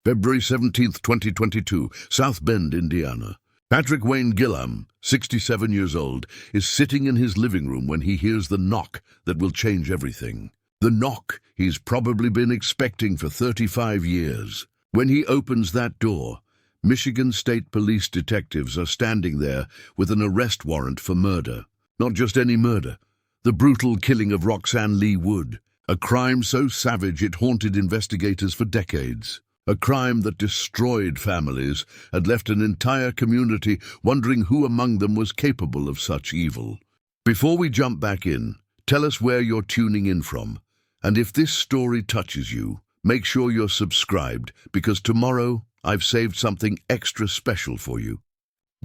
February 17th, 2022, South Bend, Indiana. Patrick Wayne Gilham, 67 years old, is sitting in his living room when he hears the knock that will change everything. The knock he's probably been expecting for 35 years. When he opens that door, Michigan State Police detectives are standing there with an arrest warrant for murder. Not just any murder. The brutal killing of Roxanne Lee Wood. A crime so savage it haunted investigators for decades. A crime that destroyed families and left an entire community wondering who among them was capable of such evil. Before we jump back in, tell us where you're tuning in from. And if this story touches you, make sure you're subscribed, because tomorrow I've saved something extra special for you.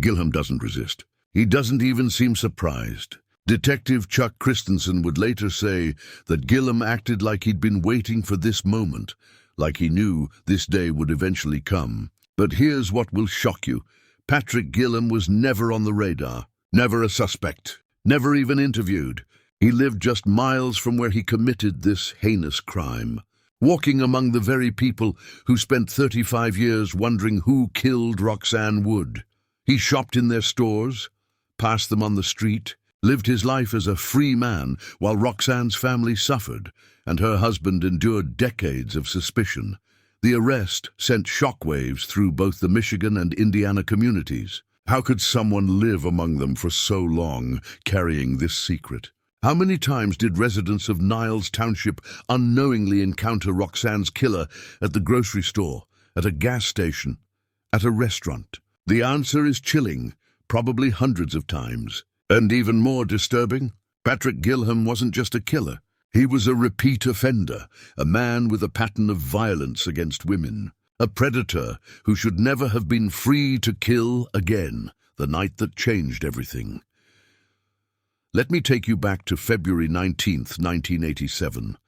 Gilham doesn't resist. He doesn't even seem surprised. Detective Chuck Christensen would later say that Gilham acted like he'd been waiting for this moment, like he knew this day would eventually come. But here's what will shock you. Patrick Gilham was never on the radar, never a suspect, never even interviewed. He lived just miles from where he committed this heinous crime, walking among the very people who spent 35 years wondering who killed Roxanne Wood. He shopped in their stores, passed them on the street, lived his life as a free man while Roxanne's family suffered and her husband endured decades of suspicion. The arrest sent shockwaves through both the Michigan and Indiana communities. How could someone live among them for so long, carrying this secret? How many times did residents of Niles Township unknowingly encounter Roxanne's killer at the grocery store, at a gas station, at a restaurant? The answer is chilling, probably hundreds of times. And even more disturbing, Patrick Gilham wasn't just a killer. He was a repeat offender, a man with a pattern of violence against women, a predator who should never have been free to kill again, the night that changed everything. Let me take you back to February 19th, 1987.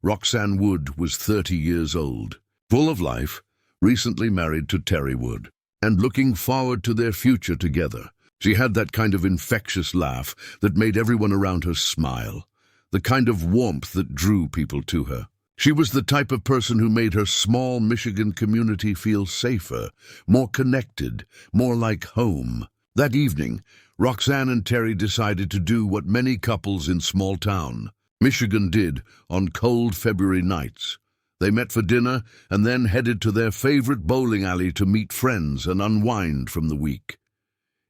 Roxanne Wood was 30 years old, full of life, recently married to Terry Wood, and looking forward to their future together. She had that kind of infectious laugh that made everyone around her smile, the kind of warmth that drew people to her. She was the type of person who made her small Michigan community feel safer, more connected, more like home. That evening, Roxanne and Terry decided to do what many couples in small town Michigan did on cold February nights. They met for dinner and then headed to their favorite bowling alley to meet friends and unwind from the week.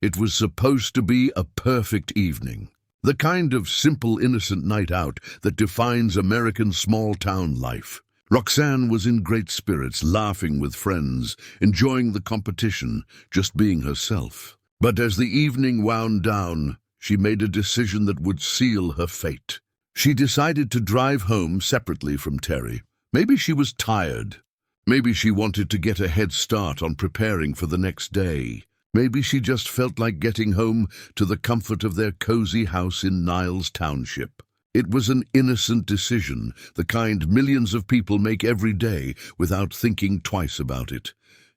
It was supposed to be a perfect evening. The kind of simple, innocent night out that defines American small-town life. Roxanne was in great spirits, laughing with friends, enjoying the competition, just being herself. But as the evening wound down, she made a decision that would seal her fate. She decided to drive home separately from Terry. Maybe she was tired. Maybe she wanted to get a head start on preparing for the next day. Maybe she just felt like getting home to the comfort of their cozy house in Niles Township. It was an innocent decision, the kind millions of people make every day without thinking twice about it.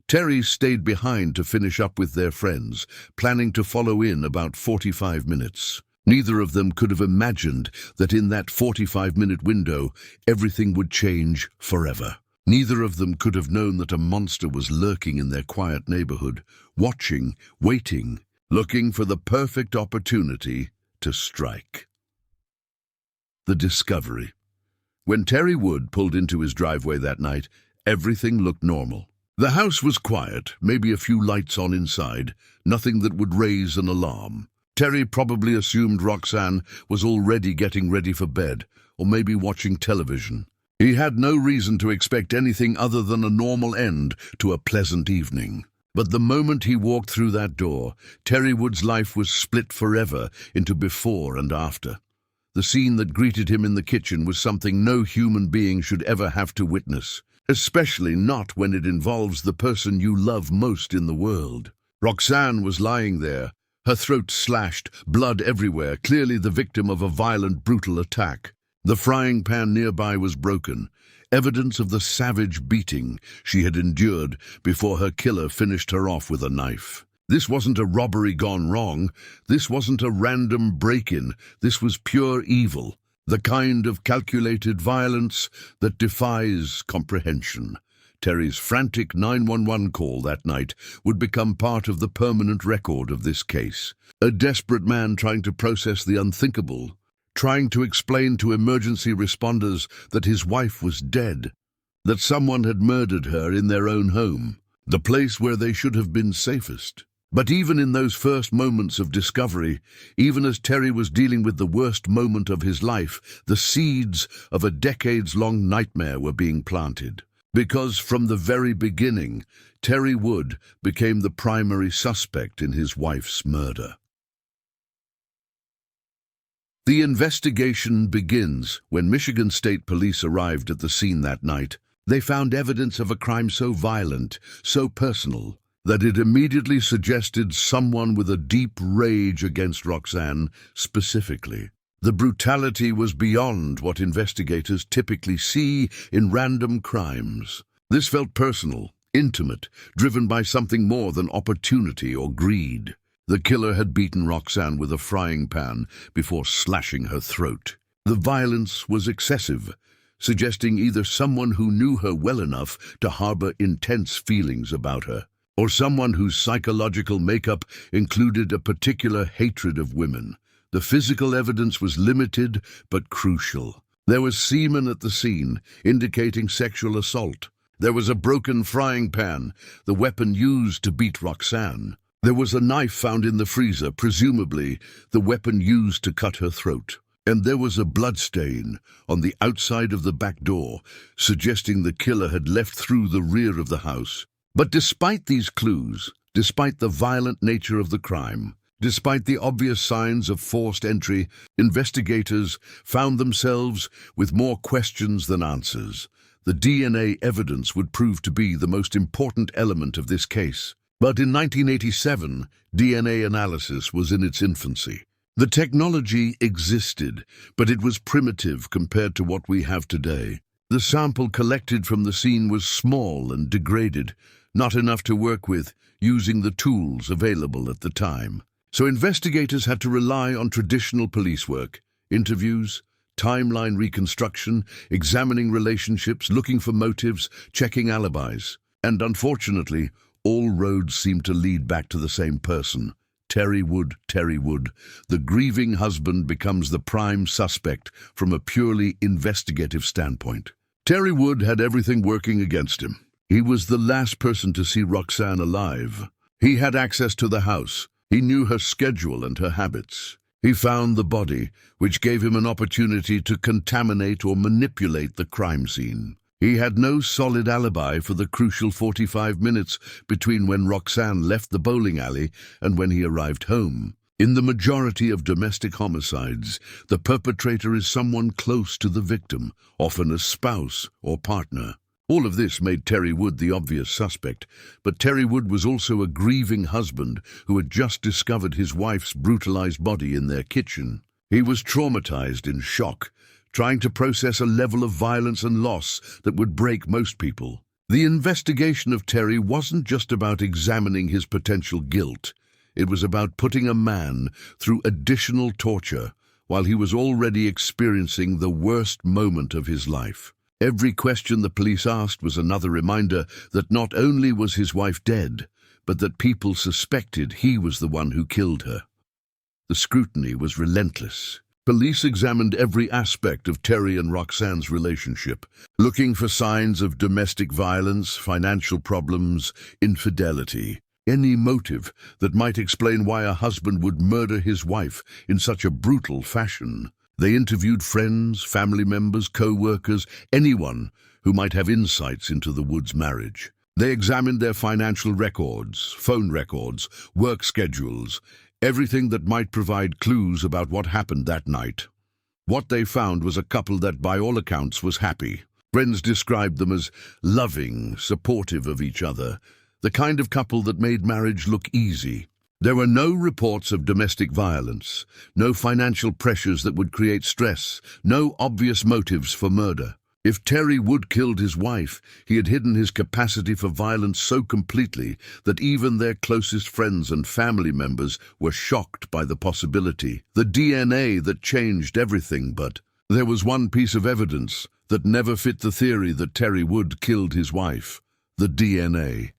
Terry stayed behind to finish up with their friends, planning to follow in about 45 minutes. Neither of them could have imagined that in that 45-minute window, everything would change forever. Neither of them could have known that a monster was lurking in their quiet neighborhood, watching, waiting, looking for the perfect opportunity to strike. The discovery. When Terry Wood pulled into his driveway that night, everything looked normal. The house was quiet, maybe a few lights on inside, nothing that would raise an alarm. Terry probably assumed Roxanne was already getting ready for bed, or maybe watching television. He had no reason to expect anything other than a normal end to a pleasant evening. But the moment he walked through that door, Terry Wood's life was split forever into before and after. The scene that greeted him in the kitchen was something no human being should ever have to witness, especially not when it involves the person you love most in the world. Roxanne was lying there, her throat slashed, blood everywhere, clearly the victim of a violent, brutal attack. The frying pan nearby was broken, evidence of the savage beating she had endured before her killer finished her off with a knife. This wasn't a robbery gone wrong. This wasn't a random break-in. This was pure evil, the kind of calculated violence that defies comprehension. Terry's frantic 911 call that night would become part of the permanent record of this case. A desperate man trying to process the unthinkable, trying to explain to emergency responders that his wife was dead, that someone had murdered her in their own home, the place where they should have been safest. But even in those first moments of discovery, even as Terry was dealing with the worst moment of his life, the seeds of a decades-long nightmare were being planted. Because from the very beginning, Terry Wood became the primary suspect in his wife's murder. The investigation begins when Michigan State Police arrived at the scene that night. They found evidence of a crime so violent, so personal, that it immediately suggested someone with a deep rage against Roxanne specifically. The brutality was beyond what investigators typically see in random crimes. This felt personal, intimate, driven by something more than opportunity or greed. The killer had beaten Roxanne with a frying pan before slashing her throat. The violence was excessive, suggesting either someone who knew her well enough to harbor intense feelings about her, or someone whose psychological makeup included a particular hatred of women. The physical evidence was limited but crucial. There was semen at the scene, indicating sexual assault. There was a broken frying pan, the weapon used to beat Roxanne. There was a knife found in the freezer, presumably the weapon used to cut her throat. And there was a bloodstain on the outside of the back door, suggesting the killer had left through the rear of the house. But despite these clues, despite the violent nature of the crime, despite the obvious signs of forced entry, investigators found themselves with more questions than answers. The DNA evidence would prove to be the most important element of this case. But in 1987, DNA analysis was in its infancy. The technology existed, but it was primitive compared to what we have today. The sample collected from the scene was small and degraded, not enough to work with, using the tools available at the time. So investigators had to rely on traditional police work, interviews, timeline reconstruction, examining relationships, looking for motives, checking alibis. And unfortunately, all roads seemed to lead back to the same person. Terry Wood. The grieving husband becomes the prime suspect from a purely investigative standpoint. Terry Wood had everything working against him. He was the last person to see Roxanne alive. He had access to the house. He knew her schedule and her habits. He found the body, which gave him an opportunity to contaminate or manipulate the crime scene. He had no solid alibi for the crucial 45 minutes between when Roxanne left the bowling alley and when he arrived home. In the majority of domestic homicides, the perpetrator is someone close to the victim, often a spouse or partner. All of this made Terry Wood the obvious suspect, but Terry Wood was also a grieving husband who had just discovered his wife's brutalized body in their kitchen. He was traumatized, in shock, trying to process a level of violence and loss that would break most people. The investigation of Terry wasn't just about examining his potential guilt. It was about putting a man through additional torture while he was already experiencing the worst moment of his life. Every question the police asked was another reminder that not only was his wife dead, but that people suspected he was the one who killed her. The scrutiny was relentless. Police examined every aspect of Terry and Roxanne's relationship, looking for signs of domestic violence, financial problems, infidelity, any motive that might explain why a husband would murder his wife in such a brutal fashion. They interviewed friends, family members, co-workers, anyone who might have insights into the Woods' marriage. They examined their financial records, phone records, work schedules, everything that might provide clues about what happened that night. What they found was a couple that by all accounts was happy. Friends described them as loving, supportive of each other, the kind of couple that made marriage look easy. There were no reports of domestic violence, no financial pressures that would create stress, no obvious motives for murder. If Terry Wood killed his wife, he had hidden his capacity for violence so completely that even their closest friends and family members were shocked by the possibility. The DNA that changed everything, but there was one piece of evidence that never fit the theory that Terry Wood killed his wife: the DNA.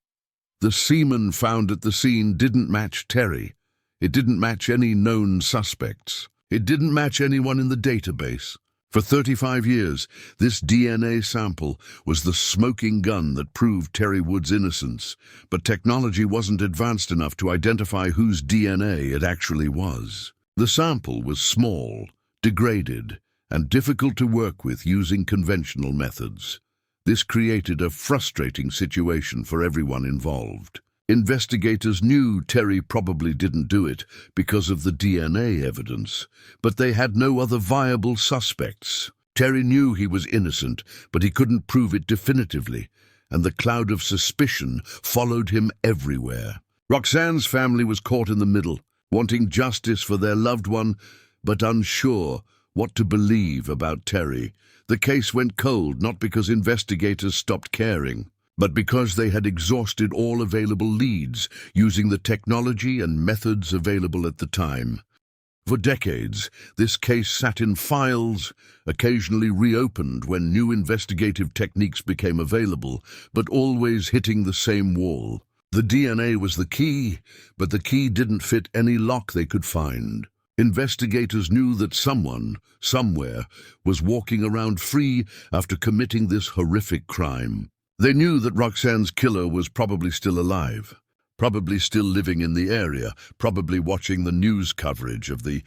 The semen found at the scene didn't match Terry. It didn't match any known suspects. It didn't match anyone in the database. For 35 years, this DNA sample was the smoking gun that proved Terry Wood's innocence, but technology wasn't advanced enough to identify whose DNA it actually was. The sample was small, degraded, and difficult to work with using conventional methods. This created a frustrating situation for everyone involved. Investigators knew Terry probably didn't do it because of the DNA evidence, but they had no other viable suspects. Terry knew he was innocent, but he couldn't prove it definitively, and the cloud of suspicion followed him everywhere. Roxanne's family was caught in the middle, wanting justice for their loved one, but unsure what to believe about Terry. The case went cold not because investigators stopped caring, but because they had exhausted all available leads using the technology and methods available at the time. For decades, this case sat in files, occasionally reopened when new investigative techniques became available, but always hitting the same wall. The DNA was the key, but the key didn't fit any lock they could find. Investigators knew that someone, somewhere, was walking around free after committing this horrific crime. They knew that Roxanne's killer was probably still alive, probably still living in the area, probably watching the news coverage of the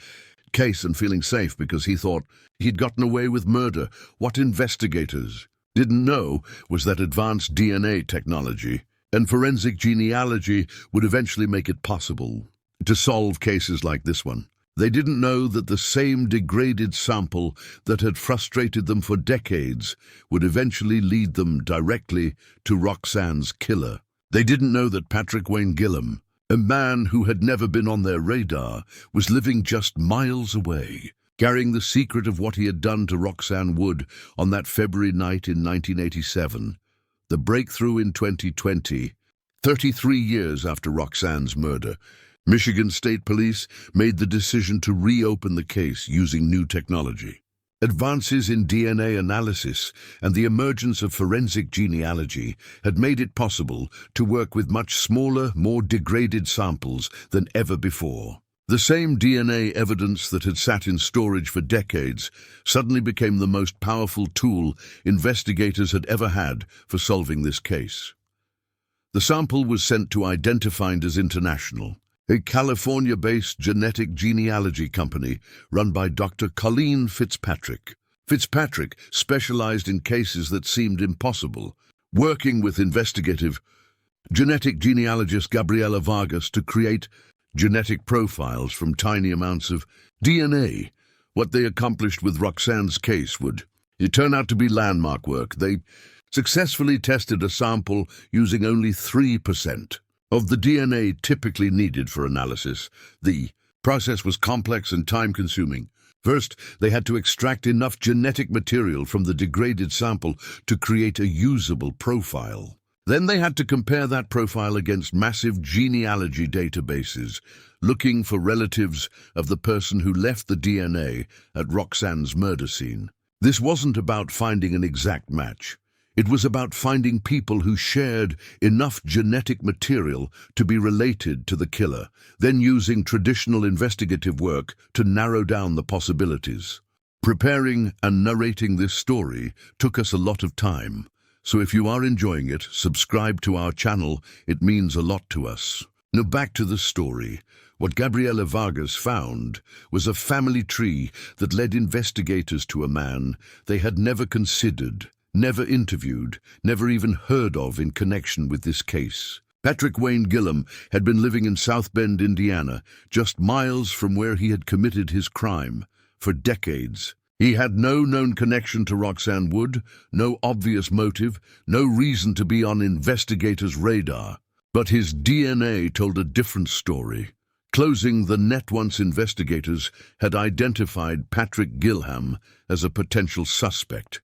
case and feeling safe because he thought he'd gotten away with murder. What investigators didn't know was that advanced DNA technology and forensic genealogy would eventually make it possible to solve cases like this one. They didn't know that the same degraded sample that had frustrated them for decades would eventually lead them directly to Roxanne's killer. They didn't know that Patrick Wayne Gillam, a man who had never been on their radar, was living just miles away, carrying the secret of what he had done to Roxanne Wood on that February night in 1987. The breakthrough in 2020, 33 years after Roxanne's murder, Michigan State Police made the decision to reopen the case using new technology. Advances in DNA analysis and the emergence of forensic genealogy had made it possible to work with much smaller, more degraded samples than ever before. The same DNA evidence that had sat in storage for decades suddenly became the most powerful tool investigators had ever had for solving this case. The sample was sent to Identifiers International, a California-based genetic genealogy company run by Dr. Colleen Fitzpatrick. Fitzpatrick specialized in cases that seemed impossible, working with investigative genetic genealogist Gabriela Vargas to create genetic profiles from tiny amounts of DNA. What they accomplished with Roxanne's case would turn out to be landmark work. They successfully tested a sample using only 3% of the DNA typically needed for analysis. The process was complex and time-consuming. First, they had to extract enough genetic material from the degraded sample to create a usable profile. Then they had to compare that profile against massive genealogy databases, looking for relatives of the person who left the DNA at Roxanne's murder scene. This wasn't about finding an exact match. It was about finding people who shared enough genetic material to be related to the killer, then using traditional investigative work to narrow down the possibilities. Preparing and narrating this story took us a lot of time, so if you are enjoying it, subscribe to our channel. It means a lot to us. Now back to the story. What Gabriela Vargas found was a family tree that led investigators to a man they had never considered, never interviewed, never even heard of in connection with this case. Patrick Wayne Gillam had been living in South Bend, Indiana, just miles from where he had committed his crime, for decades. He had no known connection to Roxanne Wood, no obvious motive, no reason to be on investigators' radar. But his DNA told a different story. Closing the net once investigators had identified Patrick Gillam as a potential suspect.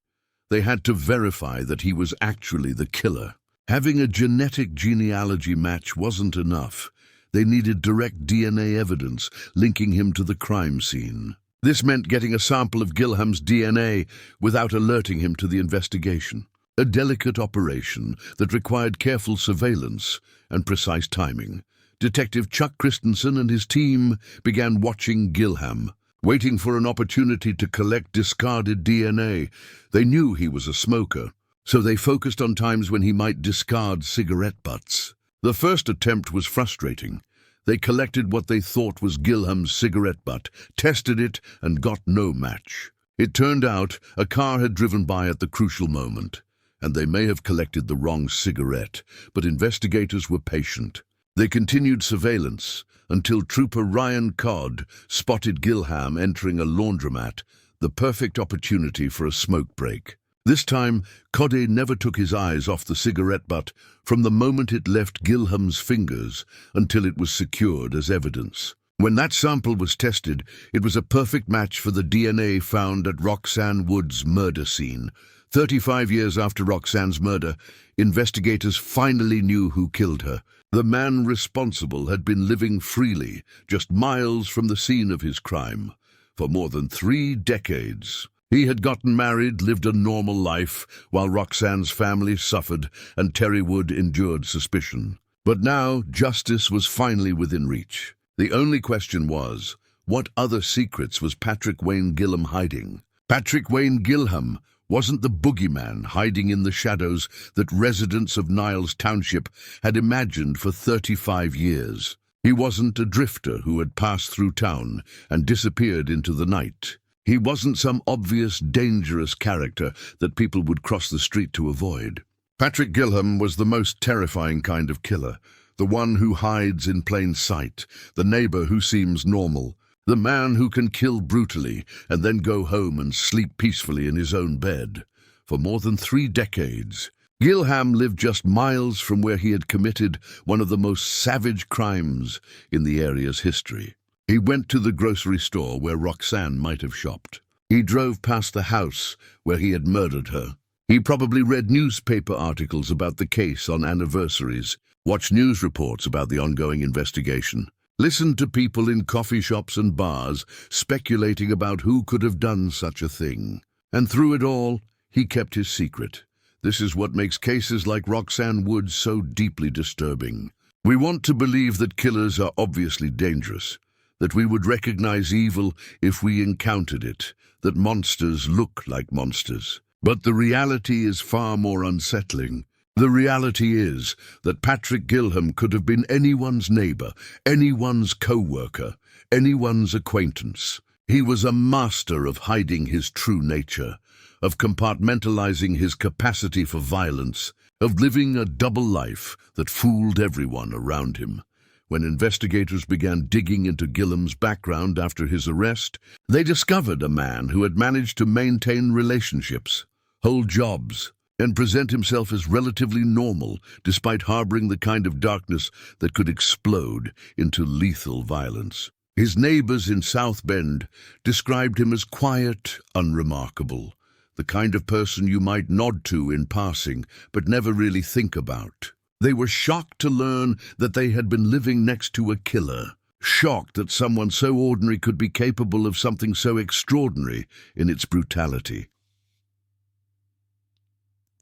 They had to verify that he was actually the killer. Having a genetic genealogy match wasn't enough. They needed direct DNA evidence linking him to the crime scene. This meant getting a sample of Gilham's DNA without alerting him to the investigation. a delicate operation that required careful surveillance and precise timing. Detective Chuck Christensen and his team began watching Gilham, waiting for an opportunity to collect discarded DNA. They knew he was a smoker, so they focused on times when he might discard cigarette butts. The first attempt was frustrating. They collected what they thought was Gilham's cigarette butt, tested it, and got no match. It turned out a car had driven by at the crucial moment, and they may have collected the wrong cigarette, but investigators were patient. They continued surveillance until Trooper Ryan Codd spotted Gilham entering a laundromat, the perfect opportunity for a smoke break. This time, Codde never took his eyes off the cigarette butt from the moment it left Gilham's fingers until it was secured as evidence. When that sample was tested, it was a perfect match for the DNA found at Roxanne Wood's murder scene. 35 years after Roxanne's murder, investigators finally knew who killed her. The man responsible had been living freely, just miles from the scene of his crime, for more than 3 decades. He had gotten married, lived a normal life, while Roxanne's family suffered and Terry Wood endured suspicion. But now, justice was finally within reach. The only question was, what other secrets was Patrick Wayne Gilham hiding? Patrick Wayne Gilham wasn't the boogeyman hiding in the shadows that residents of Niles Township had imagined for 35 years. He wasn't a drifter who had passed through town and disappeared into the night. He wasn't some obvious, dangerous character that people would cross the street to avoid. Patrick Gilham was the most terrifying kind of killer, the one who hides in plain sight, the neighbor who seems normal, the man who can kill brutally and then go home and sleep peacefully in his own bed. For more than 3 decades, Gilham lived just miles from where he had committed one of the most savage crimes in the area's history. He went to the grocery store where Roxanne might have shopped. He drove past the house where he had murdered her. He probably read newspaper articles about the case on anniversaries, watched news reports about the ongoing investigation, listened to people in coffee shops and bars speculating about who could have done such a thing. And through it all, he kept his secret. This is what makes cases like Roxanne Wood so deeply disturbing. We want to believe that killers are obviously dangerous, that we would recognize evil if we encountered it, that monsters look like monsters. But the reality is far more unsettling. The reality is that Patrick Gilham could have been anyone's neighbor, anyone's co-worker, anyone's acquaintance. He was a master of hiding his true nature, of compartmentalizing his capacity for violence, of living a double life that fooled everyone around him. When investigators began digging into Gilham's background after his arrest, they discovered a man who had managed to maintain relationships, hold jobs, and present himself as relatively normal despite harboring the kind of darkness that could explode into lethal violence. His neighbors in South Bend described him as quiet, unremarkable, the kind of person you might nod to in passing but never really think about. They were shocked to learn that they had been living next to a killer, shocked that someone so ordinary could be capable of something so extraordinary in its brutality.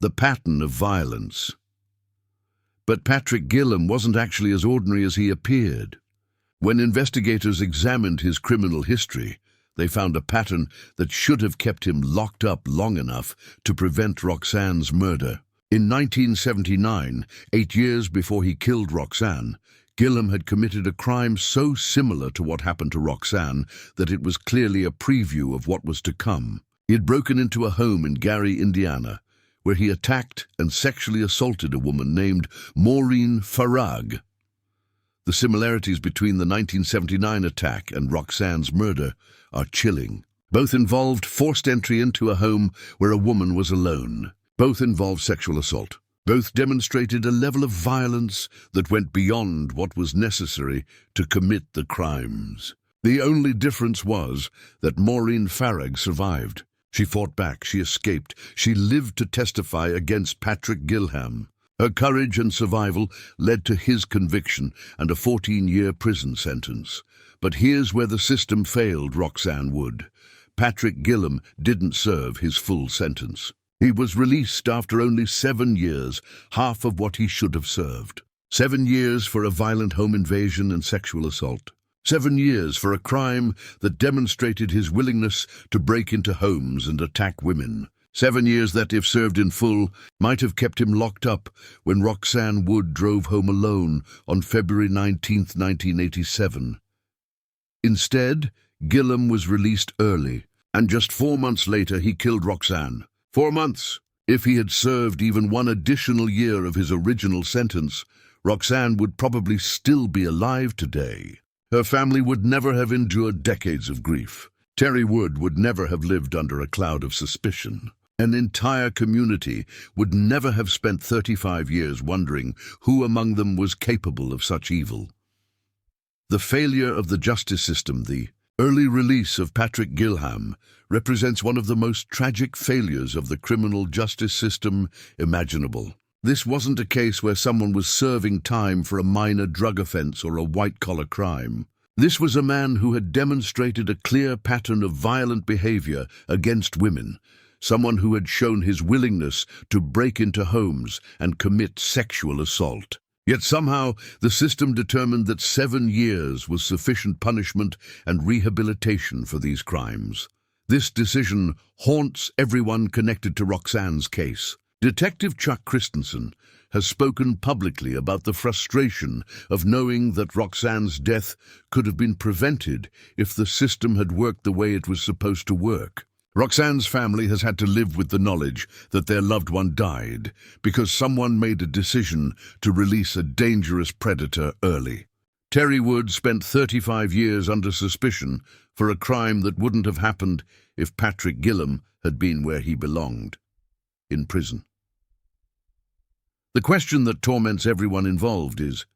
The pattern of violence. But Patrick Gilham wasn't actually as ordinary as he appeared. When investigators examined his criminal history, they found a pattern that should have kept him locked up long enough to prevent Roxanne's murder. In 1979, 8 years before he killed Roxanne, Gilham had committed a crime so similar to what happened to Roxanne that it was clearly a preview of what was to come. He had broken into a home in Gary, Indiana, where he attacked and sexually assaulted a woman named Maureen Farag. The similarities between the 1979 attack and Roxanne's murder are chilling. Both involved forced entry into a home where a woman was alone. Both involved sexual assault. Both demonstrated a level of violence that went beyond what was necessary to commit the crimes. The only difference was that Maureen Farag survived. She fought back, she escaped, she lived to testify against Patrick Gilham. Her courage and survival led to his conviction and a 14-year prison sentence. But here's where the system failed Roxanne Wood. Patrick Gilham didn't serve his full sentence. He was released after only 7 years, half of what he should have served. 7 years for a violent home invasion and sexual assault. 7 years for a crime that demonstrated his willingness to break into homes and attack women. 7 years that, if served in full, might have kept him locked up when Roxanne Wood drove home alone on February 19, 1987. Instead, Gillam was released early, and just 4 months later he killed Roxanne. 4 months! If he had served even 1 additional year of his original sentence, Roxanne would probably still be alive today. Her family would never have endured decades of grief. Terry Wood would never have lived under a cloud of suspicion. An entire community would never have spent 35 years wondering who among them was capable of such evil. The failure of the justice system, the early release of Patrick Gillam, represents one of the most tragic failures of the criminal justice system imaginable. This wasn't a case where someone was serving time for a minor drug offense or a white-collar crime. This was a man who had demonstrated a clear pattern of violent behavior against women, someone who had shown his willingness to break into homes and commit sexual assault. Yet somehow the system determined that 7 years was sufficient punishment and rehabilitation for these crimes. This decision haunts everyone connected to Roxanne's case. Detective Chuck Christensen has spoken publicly about the frustration of knowing that Roxanne's death could have been prevented if the system had worked the way it was supposed to work. Roxanne's family has had to live with the knowledge that their loved one died because someone made a decision to release a dangerous predator early. Terry Wood spent 35 years under suspicion for a crime that wouldn't have happened if Patrick Gillam had been where he belonged, in prison. The question that torments everyone involved is,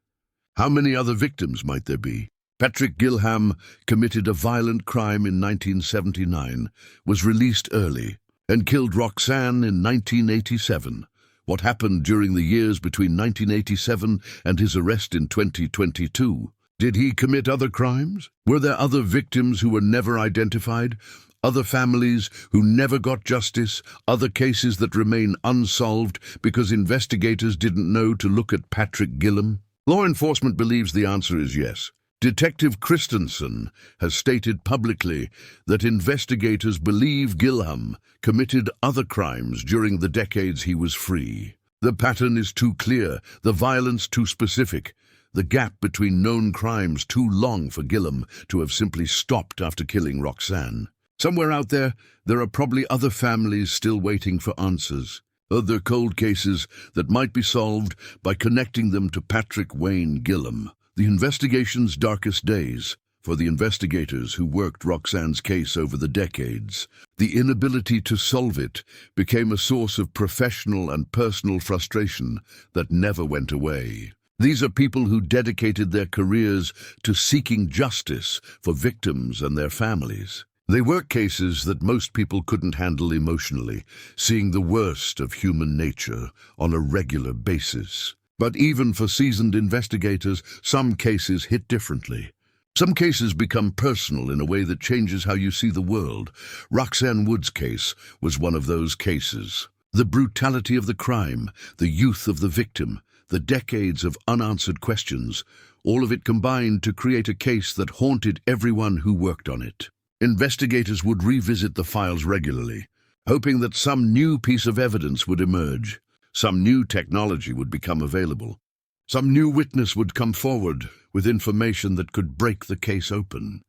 how many other victims might there be? Patrick Gillam committed a violent crime in 1979, was released early, and killed Roxanne in 1987. What happened during the years between 1987 and his arrest in 2022? Did he commit other crimes? Were there other victims who were never identified? Other families who never got justice? Other cases that remain unsolved because investigators didn't know to look at Patrick Gillam? Law enforcement believes the answer is yes. Detective Christensen has stated publicly that investigators believe Gillam committed other crimes during the decades he was free. The pattern is too clear, the violence too specific, the gap between known crimes too long for Gillam to have simply stopped after killing Roxanne. Somewhere out there are probably other families still waiting for answers, other cold cases that might be solved by connecting them to Patrick Wayne Gillam. The investigation's darkest days, for the investigators who worked Roxanne's case over the decades, the inability to solve it became a source of professional and personal frustration that never went away. These are people who dedicated their careers to seeking justice for victims and their families. They work cases that most people couldn't handle emotionally, seeing the worst of human nature on a regular basis. But even for seasoned investigators, some cases hit differently. Some cases become personal in a way that changes how you see the world. Roxanne Wood's case was one of those cases. The brutality of the crime, the youth of the victim, the decades of unanswered questions, all of it combined to create a case that haunted everyone who worked on it. Investigators would revisit the files regularly, hoping that some new piece of evidence would emerge. Some new technology would become available. Some new witness would come forward with information that could break the case open.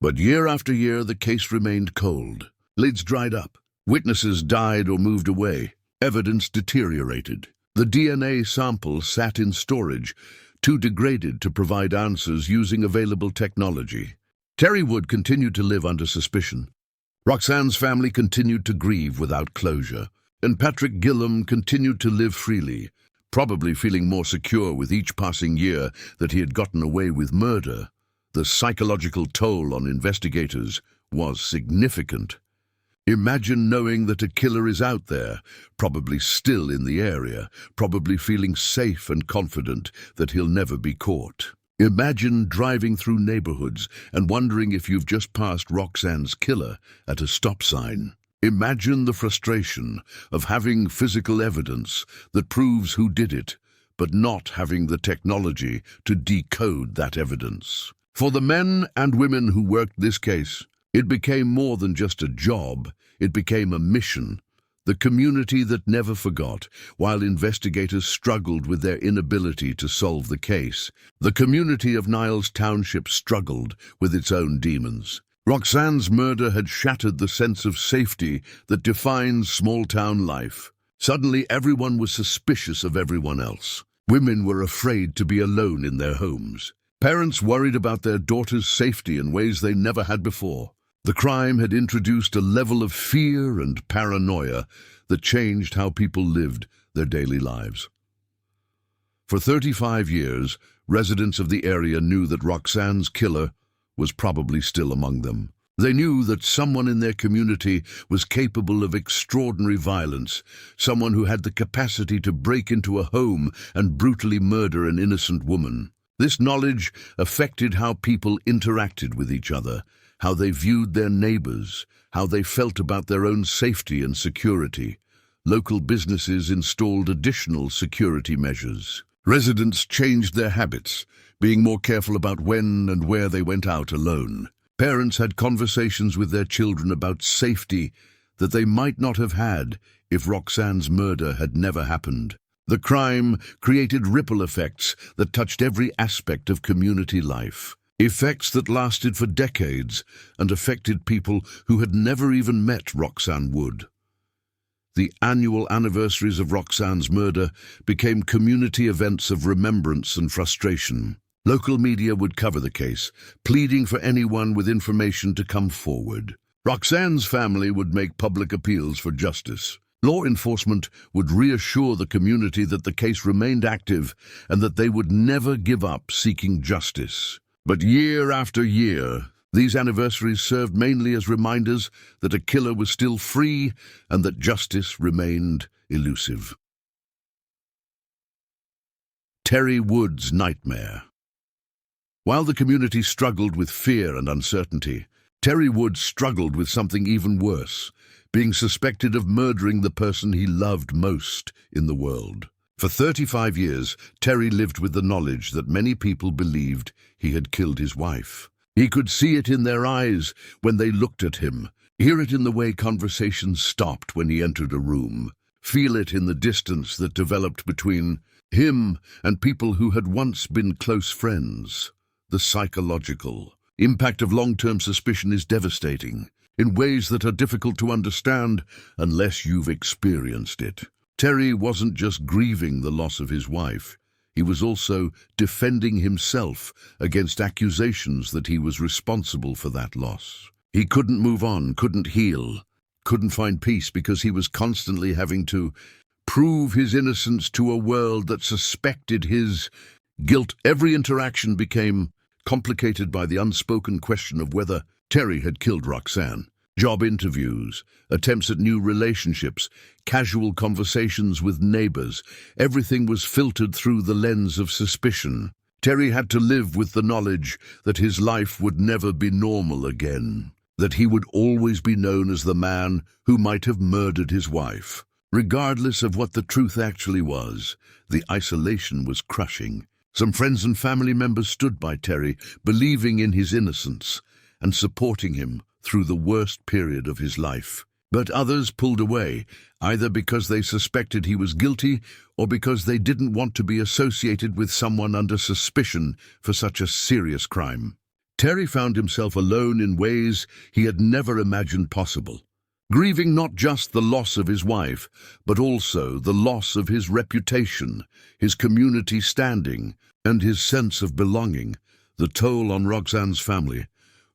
But year after year, the case remained cold. Lids dried up. Witnesses died or moved away. Evidence deteriorated. The DNA samples sat in storage, too degraded to provide answers using available technology. Terry Wood continued to live under suspicion. Roxanne's family continued to grieve without closure. And Patrick Gillam continued to live freely, probably feeling more secure with each passing year that he had gotten away with murder. The psychological toll on investigators was significant. Imagine knowing that a killer is out there, probably still in the area, probably feeling safe and confident that he'll never be caught. Imagine driving through neighborhoods and wondering if you've just passed Roxanne's killer at a stop sign. Imagine the frustration of having physical evidence that proves who did it, but not having the technology to decode that evidence. For the men and women who worked this case, it became more than just a job, it became a mission. The community that never forgot, while investigators struggled with their inability to solve the case. The community of Niles Township struggled with its own demons. Roxanne's murder had shattered the sense of safety that defines small-town life. Suddenly, everyone was suspicious of everyone else. Women were afraid to be alone in their homes. Parents worried about their daughters' safety in ways they never had before. The crime had introduced a level of fear and paranoia that changed how people lived their daily lives. For 35 years, residents of the area knew that Roxanne's killer was probably still among them. They knew that someone in their community was capable of extraordinary violence, someone who had the capacity to break into a home and brutally murder an innocent woman. This knowledge affected how people interacted with each other, how they viewed their neighbors, how they felt about their own safety and security. Local businesses installed additional security measures. Residents changed their habits, being more careful about when and where they went out alone. Parents had conversations with their children about safety that they might not have had if Roxanne's murder had never happened. The crime created ripple effects that touched every aspect of community life. Effects that lasted for decades and affected people who had never even met Roxanne Wood. The annual anniversaries of Roxanne's murder became community events of remembrance and frustration. Local media would cover the case, pleading for anyone with information to come forward. Roxanne's family would make public appeals for justice. Law enforcement would reassure the community that the case remained active and that they would never give up seeking justice. But year after year, these anniversaries served mainly as reminders that a killer was still free and that justice remained elusive. Terry Wood's nightmare. While the community struggled with fear and uncertainty, Terry Wood struggled with something even worse, being suspected of murdering the person he loved most in the world. For 35 years, Terry lived with the knowledge that many people believed he had killed his wife. He could see it in their eyes when they looked at him, hear it in the way conversations stopped when he entered a room, feel it in the distance that developed between him and people who had once been close friends. The psychological impact of long-term suspicion is devastating, in ways that are difficult to understand unless you've experienced it. Terry wasn't just grieving the loss of his wife, he was also defending himself against accusations that he was responsible for that loss. He couldn't move on, couldn't heal, couldn't find peace because he was constantly having to prove his innocence to a world that suspected his guilt. Every interaction became complicated by the unspoken question of whether Terry had killed Roxanne. Job interviews, attempts at new relationships, casual conversations with neighbors, everything was filtered through the lens of suspicion. Terry had to live with the knowledge that his life would never be normal again, that he would always be known as the man who might have murdered his wife. Regardless of what the truth actually was, the isolation was crushing. Some friends and family members stood by Terry, believing in his innocence and supporting him through the worst period of his life. But others pulled away, either because they suspected he was guilty or because they didn't want to be associated with someone under suspicion for such a serious crime. Terry found himself alone in ways he had never imagined possible, grieving not just the loss of his wife, but also the loss of his reputation, his community standing, and his sense of belonging. The toll on Roxanne's family.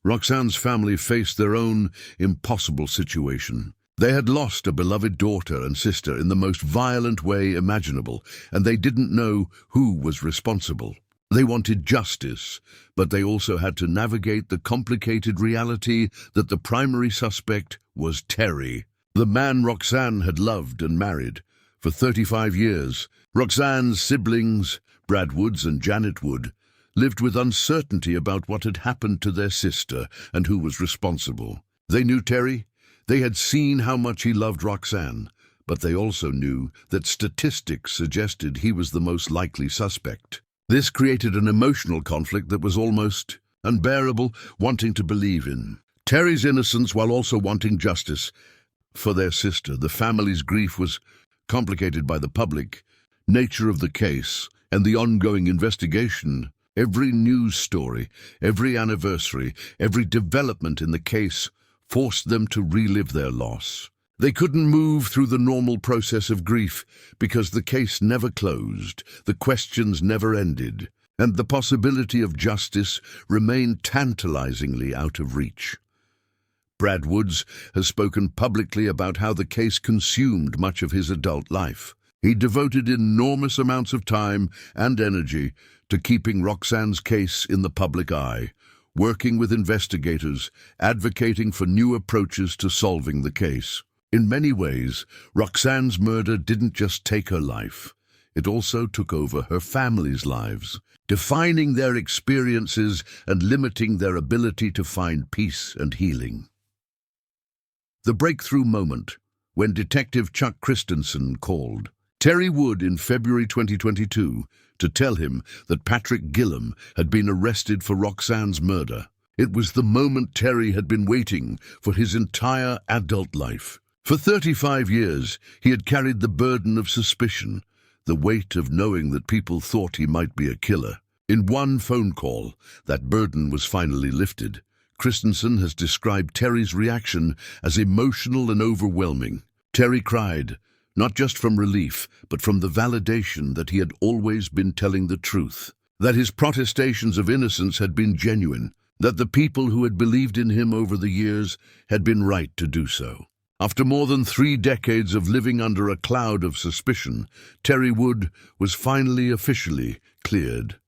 Roxanne's family faced their own impossible situation. They had lost a beloved daughter and sister in the most violent way imaginable, and they didn't know who was responsible. They wanted justice, but they also had to navigate the complicated reality that the primary suspect was Terry, the man Roxanne had loved and married. For 35 years, Roxanne's siblings, Brad Woods and Janet Wood, lived with uncertainty about what had happened to their sister and who was responsible. They knew Terry. They had seen how much he loved Roxanne, but they also knew that statistics suggested he was the most likely suspect. This created an emotional conflict that was almost unbearable, wanting to believe in Terry's innocence while also wanting justice for their sister. The family's grief was complicated by the public nature of the case and the ongoing investigation. Every news story, every anniversary, every development in the case forced them to relive their loss. They couldn't move through the normal process of grief because the case never closed, the questions never ended, and the possibility of justice remained tantalizingly out of reach. Brad Woods has spoken publicly about how the case consumed much of his adult life. He devoted enormous amounts of time and energy to keeping Roxanne's case in the public eye, working with investigators, advocating for new approaches to solving the case. In many ways, Roxanne's murder didn't just take her life. It also took over her family's lives, defining their experiences and limiting their ability to find peace and healing. The breakthrough moment, when Detective Chuck Christensen called Terry Wood in February 2022 to tell him that Patrick Gillam had been arrested for Roxanne's murder. It was the moment Terry had been waiting for his entire adult life. For 35 years, he had carried the burden of suspicion, the weight of knowing that people thought he might be a killer. In one phone call, that burden was finally lifted. Christensen has described Terry's reaction as emotional and overwhelming. Terry cried, not just from relief, but from the validation that he had always been telling the truth, that his protestations of innocence had been genuine, that the people who had believed in him over the years had been right to do so. After more than 3 decades of living under a cloud of suspicion, Terry Wood was finally officially cleared.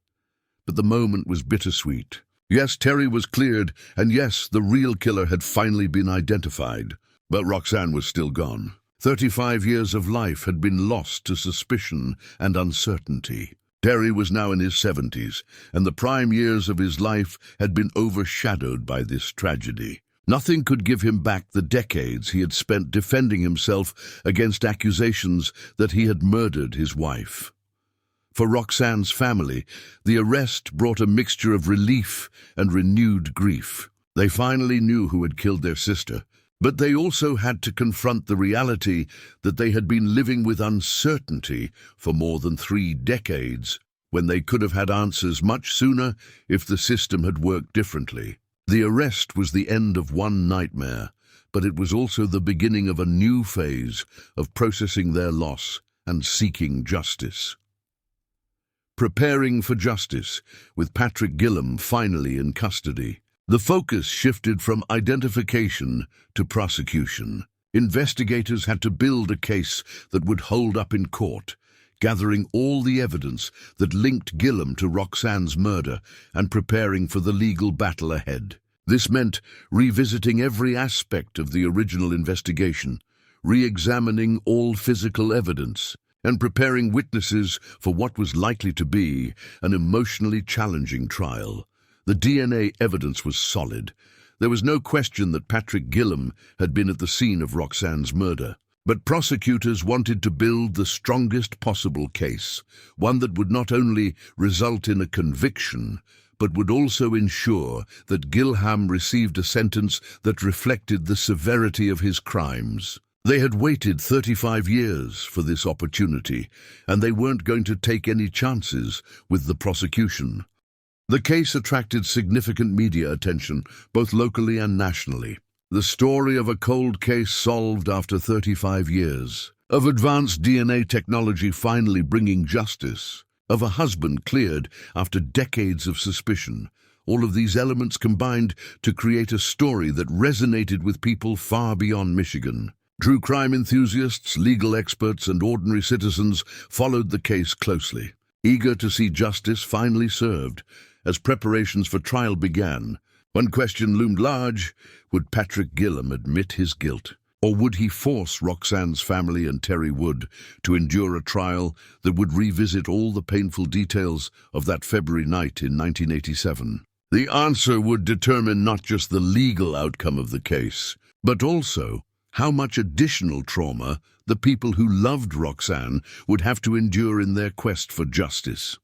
But the moment was bittersweet. Yes, Terry was cleared, and yes, the real killer had finally been identified. But Roxanne was still gone. 35 years of life had been lost to suspicion and uncertainty. Terry was now in his 70s, and the prime years of his life had been overshadowed by this tragedy. Nothing could give him back the decades he had spent defending himself against accusations that he had murdered his wife. For Roxanne's family, the arrest brought a mixture of relief and renewed grief. They finally knew who had killed their sister, but they also had to confront the reality that they had been living with uncertainty for more than 3 decades, when they could have had answers much sooner if the system had worked differently. The arrest was the end of one nightmare, but it was also the beginning of a new phase of processing their loss and seeking justice. Preparing for justice, with Patrick Gillam finally in custody. The focus shifted from identification to prosecution. Investigators had to build a case that would hold up in court, gathering all the evidence that linked Gillam to Roxanne's murder and preparing for the legal battle ahead. This meant revisiting every aspect of the original investigation, re-examining all physical evidence, and preparing witnesses for what was likely to be an emotionally challenging trial. The DNA evidence was solid. There was no question that Patrick Gillam had been at the scene of Roxanne's murder. But prosecutors wanted to build the strongest possible case, one that would not only result in a conviction, but would also ensure that Gilham received a sentence that reflected the severity of his crimes. They had waited 35 years for this opportunity, and they weren't going to take any chances with the prosecution. The case attracted significant media attention, both locally and nationally. The story of a cold case solved after 35 years, of advanced DNA technology finally bringing justice, of a husband cleared after decades of suspicion. All of these elements combined to create a story that resonated with people far beyond Michigan. True crime enthusiasts, legal experts, and ordinary citizens followed the case closely, eager to see justice finally served. As preparations for trial began, one question loomed large: would Patrick Gillam admit his guilt? Or would he force Roxanne's family and Terry Wood to endure a trial that would revisit all the painful details of that February night in 1987? The answer would determine not just the legal outcome of the case, but also how much additional trauma the people who loved Roxanne would have to endure in their quest for justice.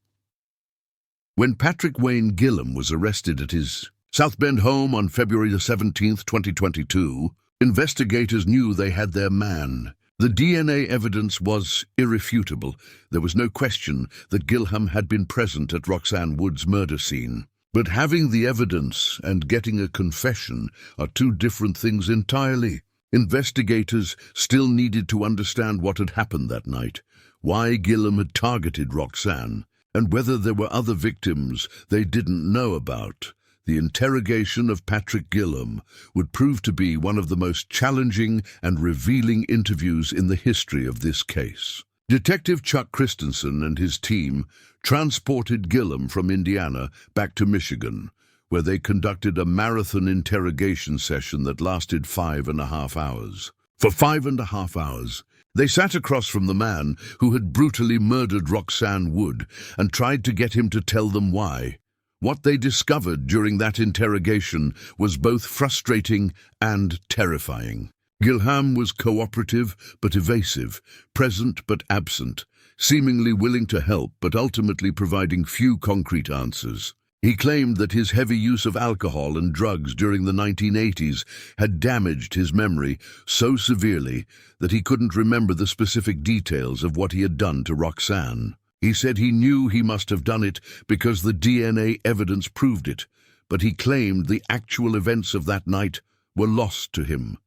When Patrick Wayne Gillam was arrested at his South Bend home on February 17, 2022, investigators knew they had their man. The DNA evidence was irrefutable. There was no question that Gilham had been present at Roxanne Wood's murder scene. But having the evidence and getting a confession are two different things entirely. Investigators still needed to understand what had happened that night, why Gillam had targeted Roxanne, and whether there were other victims they didn't know about. The interrogation of Patrick Gillam would prove to be one of the most challenging and revealing interviews in the history of this case. Detective Chuck Christensen and his team transported Gillam from Indiana back to Michigan, where they conducted a marathon interrogation session that lasted 5.5 hours. For 5.5 hours, they sat across from the man who had brutally murdered Roxanne Wood and tried to get him to tell them why. What they discovered during that interrogation was both frustrating and terrifying. Gilham was cooperative but evasive, present but absent, seemingly willing to help but ultimately providing few concrete answers. He claimed that his heavy use of alcohol and drugs during the 1980s had damaged his memory so severely that he couldn't remember the specific details of what he had done to Roxanne. He said he knew he must have done it because the DNA evidence proved it, but he claimed the actual events of that night were lost to him.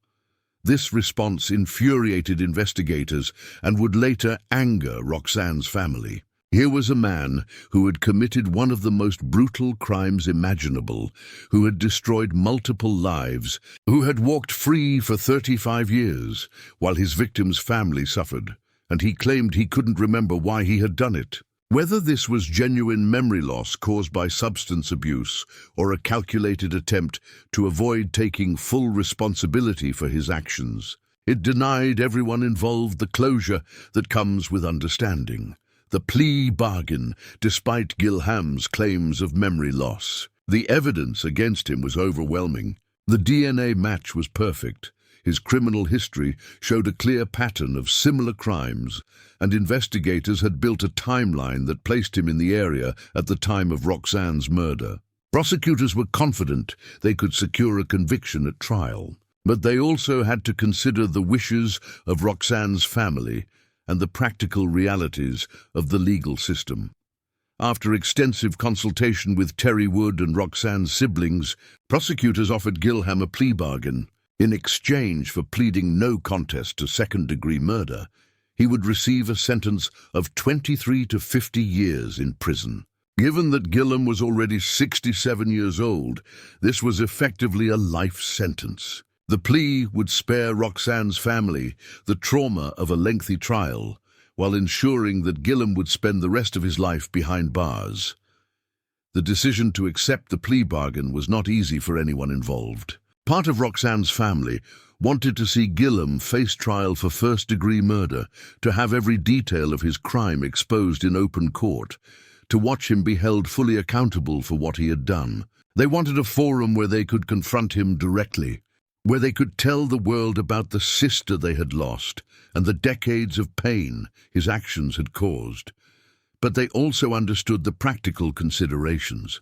This response infuriated investigators and would later anger Roxanne's family. Here was a man who had committed one of the most brutal crimes imaginable, who had destroyed multiple lives, who had walked free for 35 years, while his victim's family suffered, and he claimed he couldn't remember why he had done it. Whether this was genuine memory loss caused by substance abuse or a calculated attempt to avoid taking full responsibility for his actions, it denied everyone involved the closure that comes with understanding. The plea bargain, despite Gilham's claims of memory loss. The evidence against him was overwhelming. The DNA match was perfect. His criminal history showed a clear pattern of similar crimes, and investigators had built a timeline that placed him in the area at the time of Roxanne's murder. Prosecutors were confident they could secure a conviction at trial, but they also had to consider the wishes of Roxanne's family and the practical realities of the legal system. After extensive consultation with Terry Wood and Roxanne's siblings, prosecutors offered Gilham a plea bargain. In exchange for pleading no contest to second-degree murder, he would receive a sentence of 23 to 50 years in prison. Given that Gillam was already 67 years old, this was effectively a life sentence. The plea would spare Roxanne's family the trauma of a lengthy trial, while ensuring that Gillam would spend the rest of his life behind bars. The decision to accept the plea bargain was not easy for anyone involved. Part of Roxanne's family wanted to see Gillam face trial for first-degree murder, to have every detail of his crime exposed in open court, to watch him be held fully accountable for what he had done. They wanted a forum where they could confront him directly, where they could tell the world about the sister they had lost and the decades of pain his actions had caused. But they also understood the practical considerations.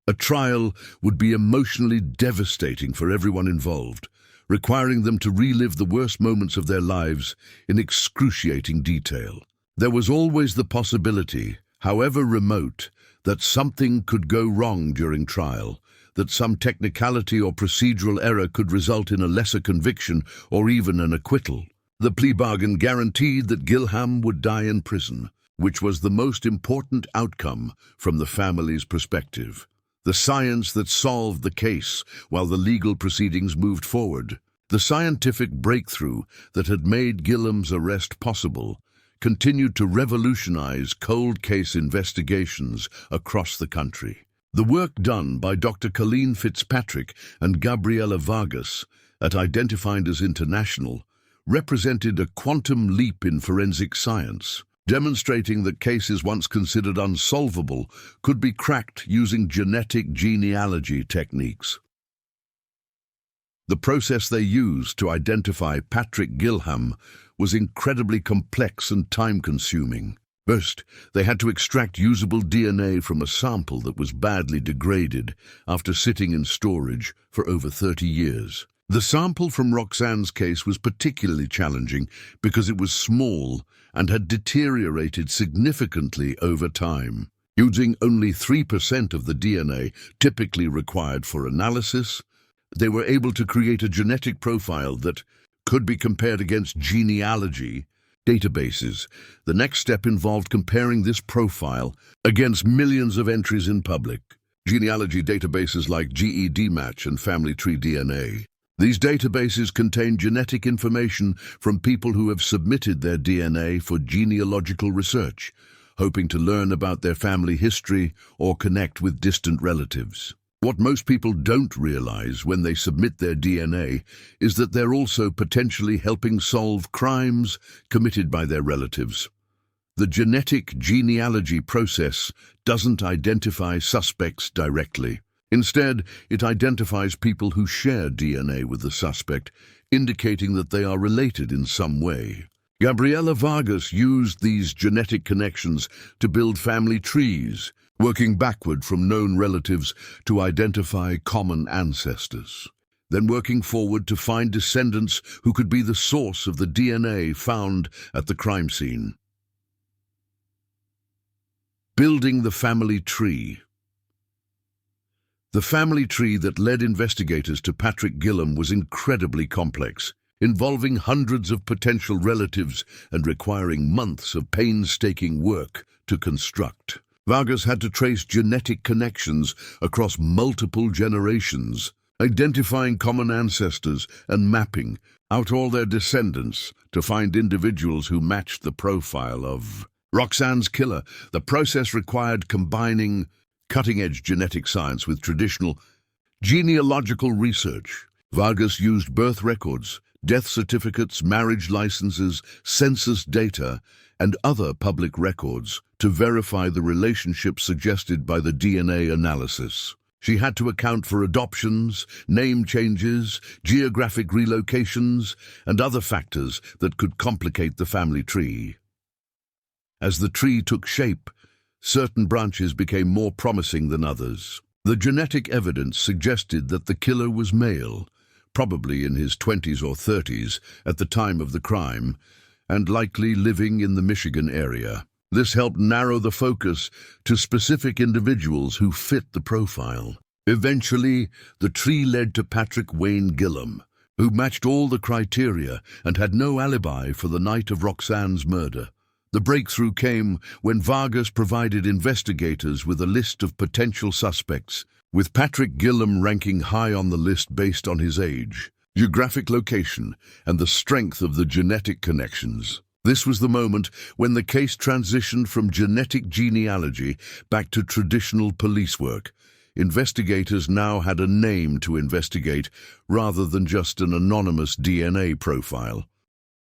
A trial would be emotionally devastating for everyone involved, requiring them to relive the worst moments of their lives in excruciating detail. There was always the possibility, however remote, that something could go wrong during trial, that some technicality or procedural error could result in a lesser conviction or even an acquittal. The plea bargain guaranteed that Gilham would die in prison, which was the most important outcome from the family's perspective. The science that solved the case while the legal proceedings moved forward. The scientific breakthrough that had made Gillam's arrest possible continued to revolutionize cold case investigations across the country. The work done by Dr. Colleen Fitzpatrick and Gabriela Vargas at Identifinders International represented a quantum leap in forensic science, demonstrating that cases once considered unsolvable could be cracked using genetic genealogy techniques. The process they used to identify Patrick Gilham was incredibly complex and time-consuming. First, they had to extract usable DNA from a sample that was badly degraded after sitting in storage for over 30 years. The sample from Roxanne's case was particularly challenging because it was small and had deteriorated significantly over time. Using only 3% of the DNA typically required for analysis, they were able to create a genetic profile that could be compared against genealogy databases. The next step involved comparing this profile against millions of entries in public genealogy databases like GEDmatch and Family Tree DNA. These databases contain genetic information from people who have submitted their DNA for genealogical research, hoping to learn about their family history or connect with distant relatives. What most people don't realize when they submit their DNA is that they're also potentially helping solve crimes committed by their relatives. The genetic genealogy process doesn't identify suspects directly. Instead, it identifies people who share DNA with the suspect, indicating that they are related in some way. Gabriela Vargas used these genetic connections to build family trees, working backward from known relatives to identify common ancestors, then working forward to find descendants who could be the source of the DNA found at the crime scene. Building the family tree. The family tree that led investigators to Patrick Gilham was incredibly complex, involving hundreds of potential relatives and requiring months of painstaking work to construct. Vargas had to trace genetic connections across multiple generations, identifying common ancestors and mapping out all their descendants to find individuals who matched the profile of Roxanne's killer. The process required combining cutting-edge genetic science with traditional genealogical research. Vargas used birth records, death certificates, marriage licenses, census data, and other public records to verify the relationship suggested by the DNA analysis. She had to account for adoptions, name changes, geographic relocations, and other factors that could complicate the family tree. As the tree took shape, certain branches became more promising than others. The genetic evidence suggested that the killer was male, probably in his 20s or 30s at the time of the crime, and likely living in the Michigan area. This helped narrow the focus to specific individuals who fit the profile. Eventually, the tree led to Patrick Wayne Gilham, who matched all the criteria and had no alibi for the night of Roxanne's murder. The breakthrough came when Vargas provided investigators with a list of potential suspects, with Patrick Gilham ranking high on the list based on his age, geographic location, and the strength of the genetic connections. This was the moment when the case transitioned from genetic genealogy back to traditional police work. Investigators now had a name to investigate rather than just an anonymous DNA profile.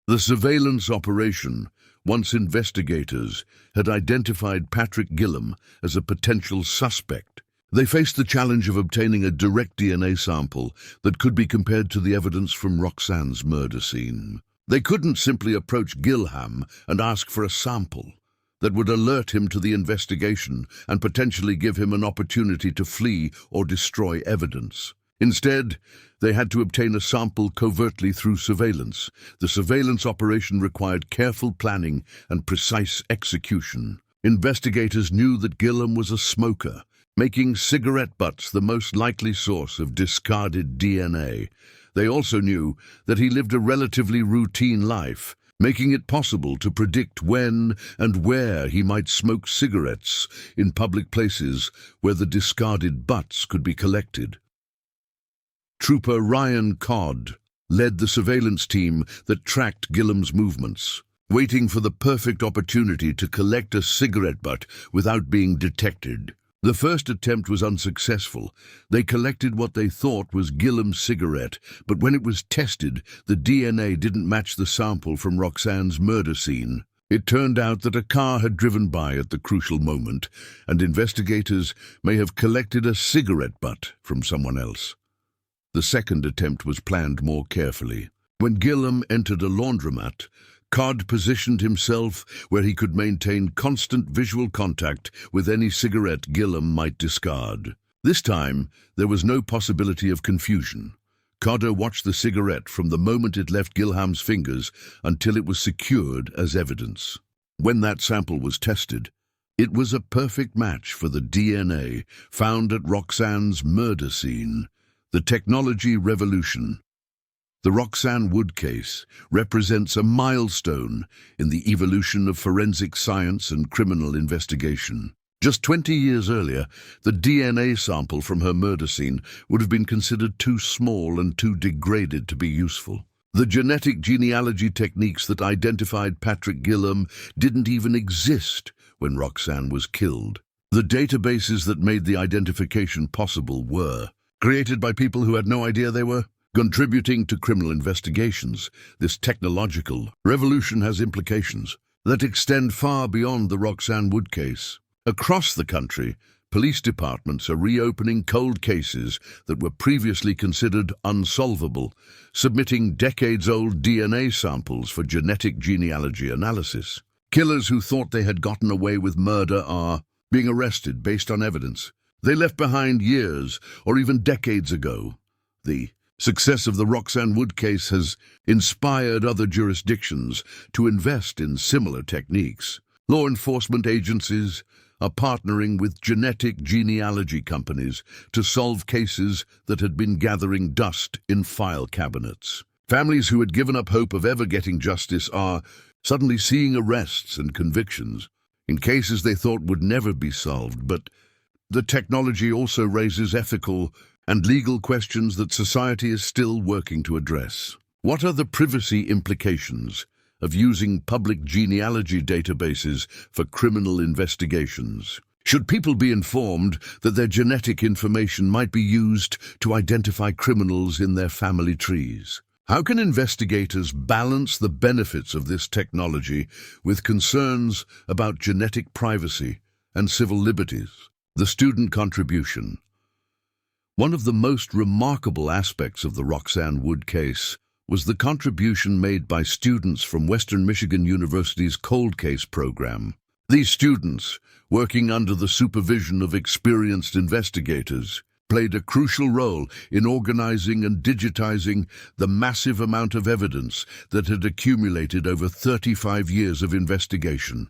The surveillance operation, once investigators had identified Patrick Gilham as a potential suspect, they faced the challenge of obtaining a direct DNA sample that could be compared to the evidence from Roxanne's murder scene. They couldn't simply approach Gilham and ask for a sample that would alert him to the investigation and potentially give him an opportunity to flee or destroy evidence. Instead, they had to obtain a sample covertly through surveillance. The surveillance operation required careful planning and precise execution. Investigators knew that Gilham was a smoker, making cigarette butts the most likely source of discarded DNA. They also knew that he lived a relatively routine life, making it possible to predict when and where he might smoke cigarettes in public places where the discarded butts could be collected. Trooper Ryan Codd led the surveillance team that tracked Gilham's movements, waiting for the perfect opportunity to collect a cigarette butt without being detected. The first attempt was unsuccessful. They collected what they thought was Gilham's cigarette, but when it was tested, the DNA didn't match the sample from Roxanne's murder scene. It turned out that a car had driven by at the crucial moment, and investigators may have collected a cigarette butt from someone else. The second attempt was planned more carefully. When Gillam entered a laundromat, Codd positioned himself where he could maintain constant visual contact with any cigarette Gillam might discard. This time, there was no possibility of confusion. Codder watched the cigarette from the moment it left Gilham's fingers until it was secured as evidence. When that sample was tested, it was a perfect match for the DNA found at Roxanne's murder scene. The technology revolution. The Roxanne Wood case represents a milestone in the evolution of forensic science and criminal investigation. Just 20 years earlier, the DNA sample from her murder scene would have been considered too small and too degraded to be useful. The genetic genealogy techniques that identified Patrick Gillam didn't even exist when Roxanne was killed. The databases that made the identification possible were created by people who had no idea they were contributing to criminal investigations. This technological revolution has implications that extend far beyond the Roxanne Wood case. Across the country, police departments are reopening cold cases that were previously considered unsolvable, submitting decades-old DNA samples for genetic genealogy analysis. Killers who thought they had gotten away with murder are being arrested based on evidence they left behind years or even decades ago. The success of the Roxanne Wood case has inspired other jurisdictions to invest in similar techniques. Law enforcement agencies are partnering with genetic genealogy companies to solve cases that had been gathering dust in file cabinets. Families who had given up hope of ever getting justice are suddenly seeing arrests and convictions in cases they thought would never be solved. But the technology also raises ethical and legal questions that society is still working to address. What are the privacy implications of using public genealogy databases for criminal investigations? Should people be informed that their genetic information might be used to identify criminals in their family trees? How can investigators balance the benefits of this technology with concerns about genetic privacy and civil liberties? The student contribution. One of the most remarkable aspects of the Roxanne Wood case was the contribution made by students from Western Michigan University's cold case program. These students, working under the supervision of experienced investigators, played a crucial role in organizing and digitizing the massive amount of evidence that had accumulated over 35 years of investigation.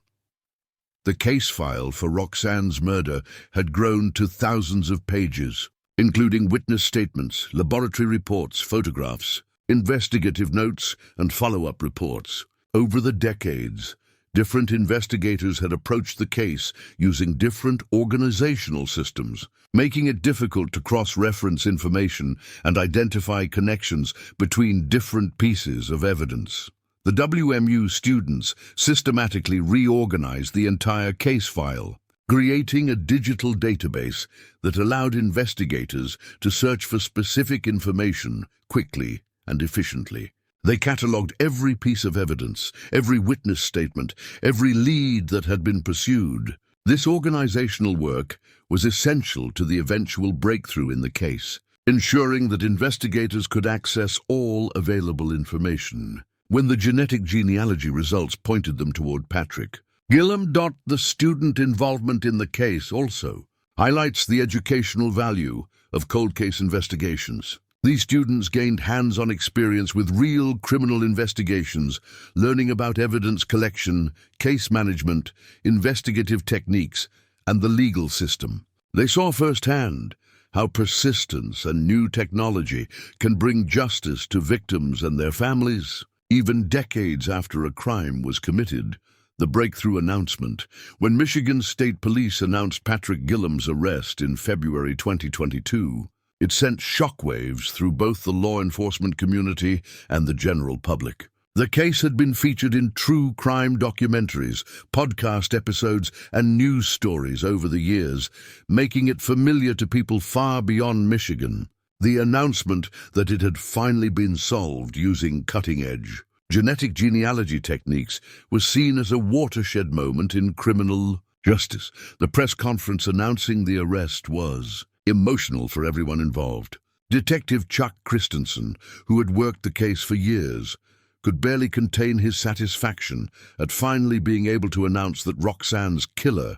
The case file for Roxanne's murder had grown to thousands of pages, including witness statements, laboratory reports, photographs, investigative notes, and follow-up reports. Over the decades, different investigators had approached the case using different organizational systems, making it difficult to cross-reference information and identify connections between different pieces of evidence. The WMU students systematically reorganized the entire case file, creating a digital database that allowed investigators to search for specific information quickly and efficiently. They catalogued every piece of evidence, every witness statement, every lead that had been pursued. This organizational work was essential to the eventual breakthrough in the case, ensuring that investigators could access all available information. When the genetic genealogy results pointed them toward Patrick Gillam, the student involvement in the case also highlights the educational value of cold case investigations. These students gained hands-on experience with real criminal investigations, learning about evidence collection, case management, investigative techniques, and the legal system. They saw firsthand how persistence and new technology can bring justice to victims and their families. Even decades after a crime was committed, the breakthrough announcement, when Michigan State Police announced Patrick Gillam's arrest in February 2022, it sent shockwaves through both the law enforcement community and the general public. The case had been featured in true crime documentaries, podcast episodes, and news stories over the years, making it familiar to people far beyond Michigan. The announcement that it had finally been solved using cutting-edge genetic genealogy techniques was seen as a watershed moment in criminal justice. The press conference announcing the arrest was emotional for everyone involved. Detective Chuck Christensen, who had worked the case for years, could barely contain his satisfaction at finally being able to announce that Roxanne's killer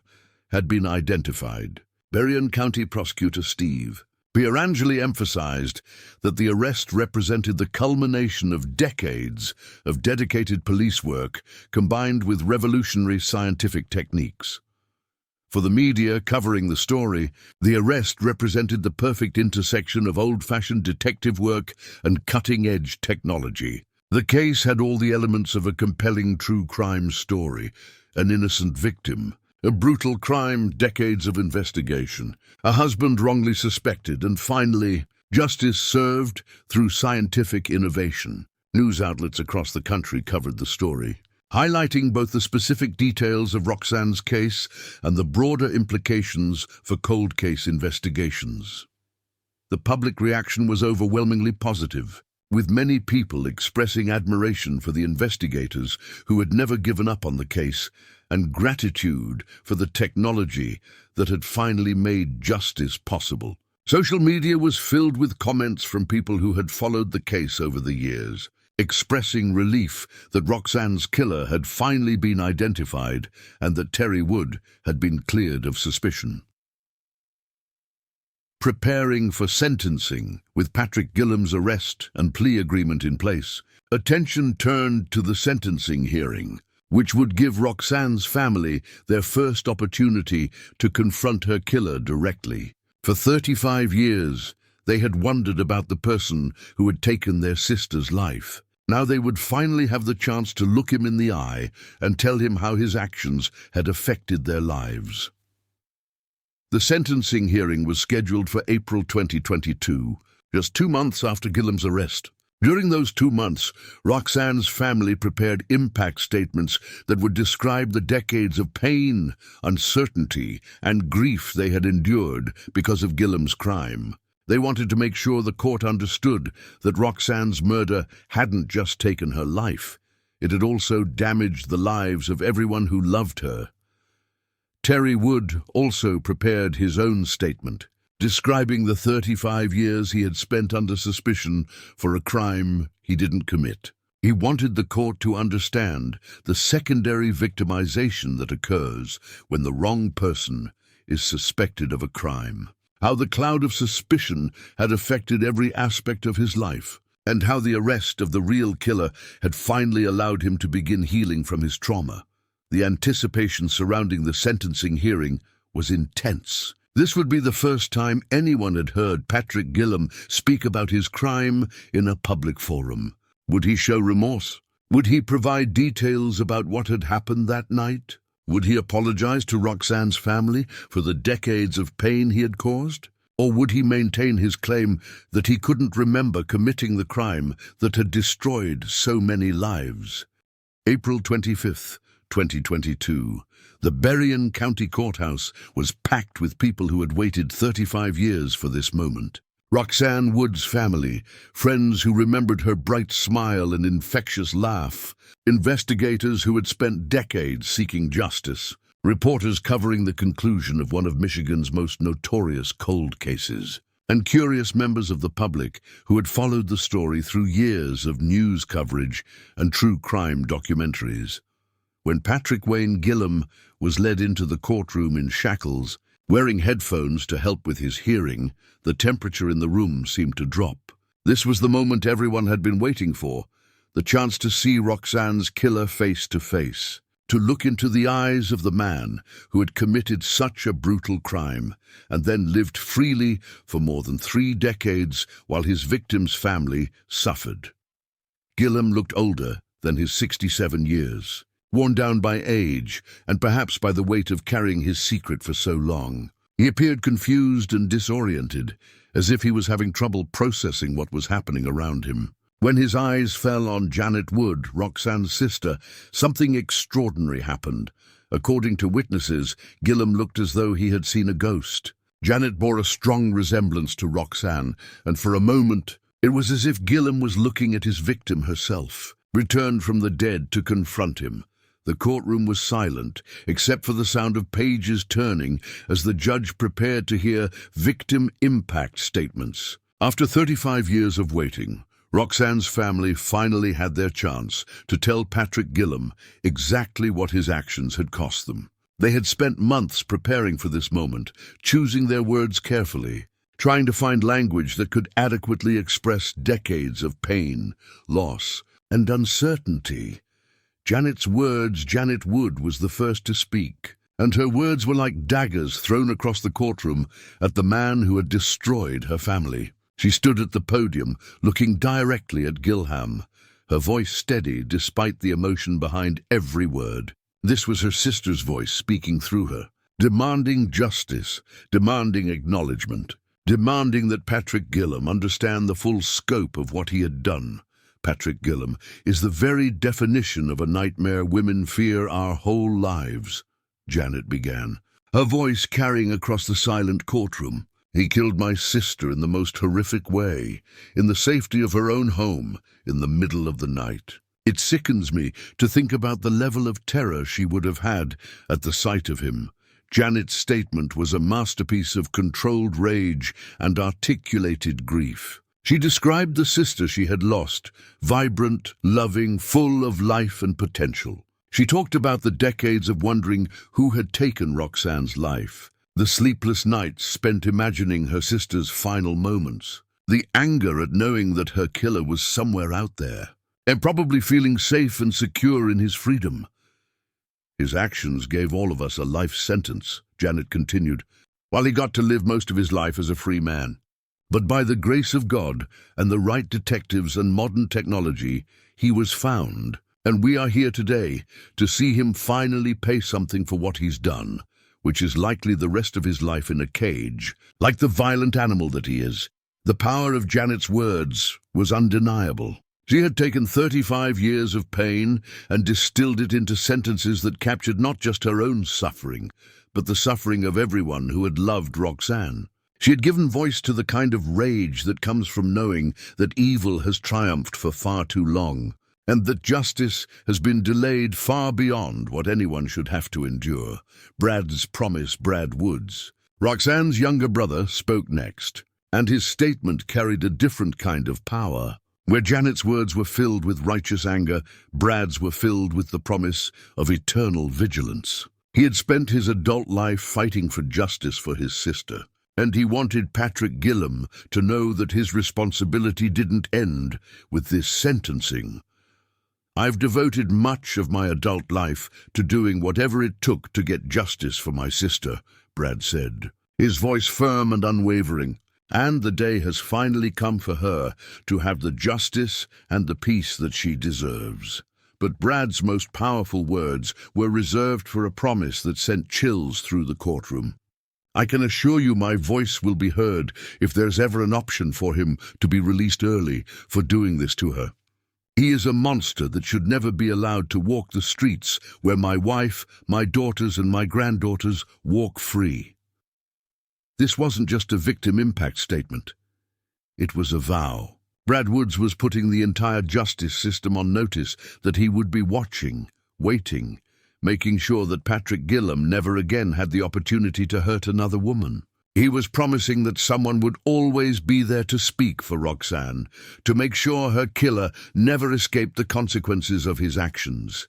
had been identified. Berrien County Prosecutor Steve Pierangeli emphasized that the arrest represented the culmination of decades of dedicated police work combined with revolutionary scientific techniques. For the media covering the story, the arrest represented the perfect intersection of old-fashioned detective work and cutting-edge technology. The case had all the elements of a compelling true crime story: an innocent victim, a brutal crime, decades of investigation, a husband wrongly suspected, and finally, justice served through scientific innovation. News outlets across the country covered the story, highlighting both the specific details of Roxanne's case and the broader implications for cold case investigations. The public reaction was overwhelmingly positive, with many people expressing admiration for the investigators who had never given up on the case and gratitude for the technology that had finally made justice possible. Social media was filled with comments from people who had followed the case over the years, expressing relief that Roxanne's killer had finally been identified and that Terry Wood had been cleared of suspicion. Preparing for sentencing, with Patrick Gillam's arrest and plea agreement in place, attention turned to the sentencing hearing, which would give Roxanne's family their first opportunity to confront her killer directly. For 35 years, they had wondered about the person who had taken their sister's life. Now they would finally have the chance to look him in the eye and tell him how his actions had affected their lives. The sentencing hearing was scheduled for April 2022, just 2 months after Gillam's arrest. During those 2 months, Roxanne's family prepared impact statements that would describe the decades of pain, uncertainty, and grief they had endured because of Gillam's crime. They wanted to make sure the court understood that Roxanne's murder hadn't just taken her life, it had also damaged the lives of everyone who loved her. Terry Wood also prepared his own statement, describing the 35 years he had spent under suspicion for a crime he didn't commit. He wanted the court to understand the secondary victimization that occurs when the wrong person is suspected of a crime, how the cloud of suspicion had affected every aspect of his life, and how the arrest of the real killer had finally allowed him to begin healing from his trauma. The anticipation surrounding the sentencing hearing was intense. This would be the first time anyone had heard Patrick Gillam speak about his crime in a public forum. Would he show remorse? Would he provide details about what had happened that night? Would he apologize to Roxanne's family for the decades of pain he had caused? Or would he maintain his claim that he couldn't remember committing the crime that had destroyed so many lives? April 25th, 2022. The Berrien County Courthouse was packed with people who had waited 35 years for this moment. Roxanne Wood's family, friends who remembered her bright smile and infectious laugh, investigators who had spent decades seeking justice, reporters covering the conclusion of one of Michigan's most notorious cold cases, and curious members of the public who had followed the story through years of news coverage and true crime documentaries. When Patrick Wayne Gillam was led into the courtroom in shackles, wearing headphones to help with his hearing, the temperature in the room seemed to drop. This was the moment everyone had been waiting for, the chance to see Roxanne's killer face to face, to look into the eyes of the man who had committed such a brutal crime and then lived freely for more than 3 decades while his victim's family suffered. Gillam looked older than his 67 years. Worn down by age, and perhaps by the weight of carrying his secret for so long. He appeared confused and disoriented, as if he was having trouble processing what was happening around him. When his eyes fell on Janet Wood, Roxanne's sister, something extraordinary happened. According to witnesses, Gillam looked as though he had seen a ghost. Janet bore a strong resemblance to Roxanne, and for a moment, it was as if Gillam was looking at his victim herself, returned from the dead to confront him. The courtroom was silent, except for the sound of pages turning as the judge prepared to hear victim impact statements. After 35 years of waiting, Roxanne's family finally had their chance to tell Patrick Gillam exactly what his actions had cost them. They had spent months preparing for this moment, choosing their words carefully, trying to find language that could adequately express decades of pain, loss, and uncertainty. Janet Wood was the first to speak, and her words were like daggers thrown across the courtroom at the man who had destroyed her family. She stood at the podium, looking directly at Gilham, her voice steady despite the emotion behind every word. This was her sister's voice speaking through her, demanding justice, demanding acknowledgement, demanding that Patrick Gillam understand the full scope of what he had done. Patrick Gillam is the very definition of a nightmare women fear our whole lives, Janet began, her voice carrying across the silent courtroom. He killed my sister in the most horrific way, in the safety of her own home, in the middle of the night. It sickens me to think about the level of terror she would have had at the sight of him. Janet's statement was a masterpiece of controlled rage and articulated grief. She described the sister she had lost, vibrant, loving, full of life and potential. She talked about the decades of wondering who had taken Roxanne's life, the sleepless nights spent imagining her sister's final moments, the anger at knowing that her killer was somewhere out there, and probably feeling safe and secure in his freedom. His actions gave all of us a life sentence, Janet continued, while he got to live most of his life as a free man. But by the grace of God and the right detectives and modern technology, he was found, and we are here today to see him finally pay something for what he's done, which is likely the rest of his life in a cage, like the violent animal that he is. The power of Janet's words was undeniable. She had taken 35 years of pain and distilled it into sentences that captured not just her own suffering, but the suffering of everyone who had loved Roxanne. She had given voice to the kind of rage that comes from knowing that evil has triumphed for far too long, and that justice has been delayed far beyond what anyone should have to endure. Brad's promise, Brad Woods. Roxanne's younger brother spoke next, and his statement carried a different kind of power. Where Janet's words were filled with righteous anger, Brad's were filled with the promise of eternal vigilance. He had spent his adult life fighting for justice for his sister, and he wanted Patrick Gillam to know that his responsibility didn't end with this sentencing. I've devoted much of my adult life to doing whatever it took to get justice for my sister, Brad said, his voice firm and unwavering. And the day has finally come for her to have the justice and the peace that she deserves. But Brad's most powerful words were reserved for a promise that sent chills through the courtroom. I can assure you my voice will be heard if there's ever an option for him to be released early for doing this to her. He is a monster that should never be allowed to walk the streets where my wife, my daughters, and my granddaughters walk free. This wasn't just a victim impact statement. It was a vow. Brad Woods was putting the entire justice system on notice that he would be watching, waiting, making sure that Patrick Gillam never again had the opportunity to hurt another woman. He was promising that someone would always be there to speak for Roxanne, to make sure her killer never escaped the consequences of his actions.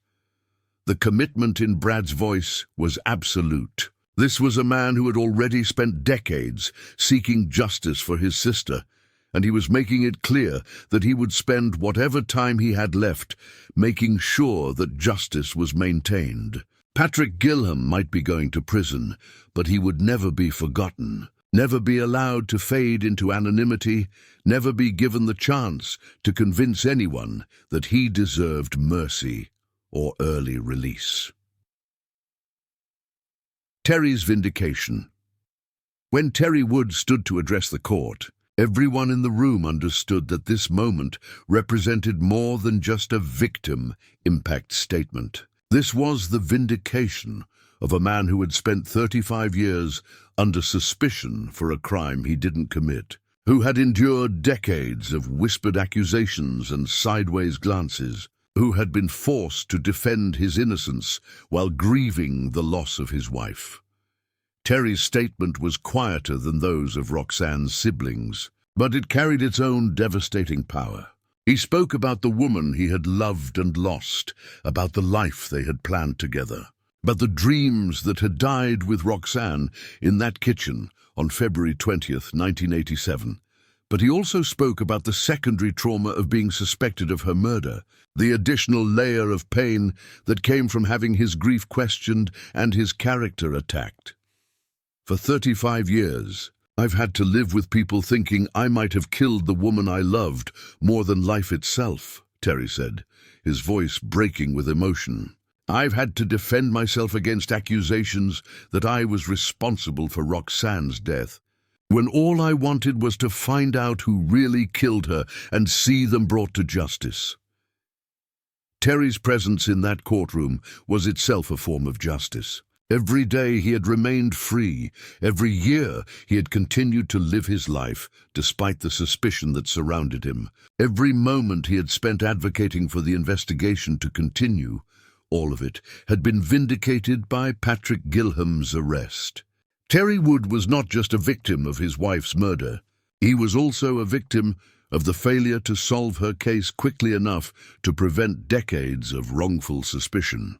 The commitment in Brad's voice was absolute. This was a man who had already spent decades seeking justice for his sister, and he was making it clear that he would spend whatever time he had left making sure that justice was maintained. Patrick Gillam might be going to prison, but he would never be forgotten, never be allowed to fade into anonymity, never be given the chance to convince anyone that he deserved mercy or early release. Terry's vindication. When Terry Wood stood to address the court, everyone in the room understood that this moment represented more than just a victim impact statement. This was the vindication of a man who had spent 35 years under suspicion for a crime he didn't commit, who had endured decades of whispered accusations and sideways glances, who had been forced to defend his innocence while grieving the loss of his wife. Terry's statement was quieter than those of Roxanne's siblings. but it carried its own devastating power. He spoke about the woman he had loved and lost, about the life they had planned together, about the dreams that had died with Roxanne in that kitchen on February 20th, 1987. But he also spoke about the secondary trauma of being suspected of her murder, the additional layer of pain that came from having his grief questioned and his character attacked. For 35 years, I've had to live with people thinking I might have killed the woman I loved more than life itself, Terry said, his voice breaking with emotion. I've had to defend myself against accusations that I was responsible for Roxanne's death, when all I wanted was to find out who really killed her and see them brought to justice. Terry's presence in that courtroom was itself a form of justice. Every day he had remained free. Every year he had continued to live his life, despite the suspicion that surrounded him. Every moment he had spent advocating for the investigation to continue, all of it had been vindicated by Patrick Gilham's arrest. Terry Wood was not just a victim of his wife's murder. He was also a victim of the failure to solve her case quickly enough to prevent decades of wrongful suspicion.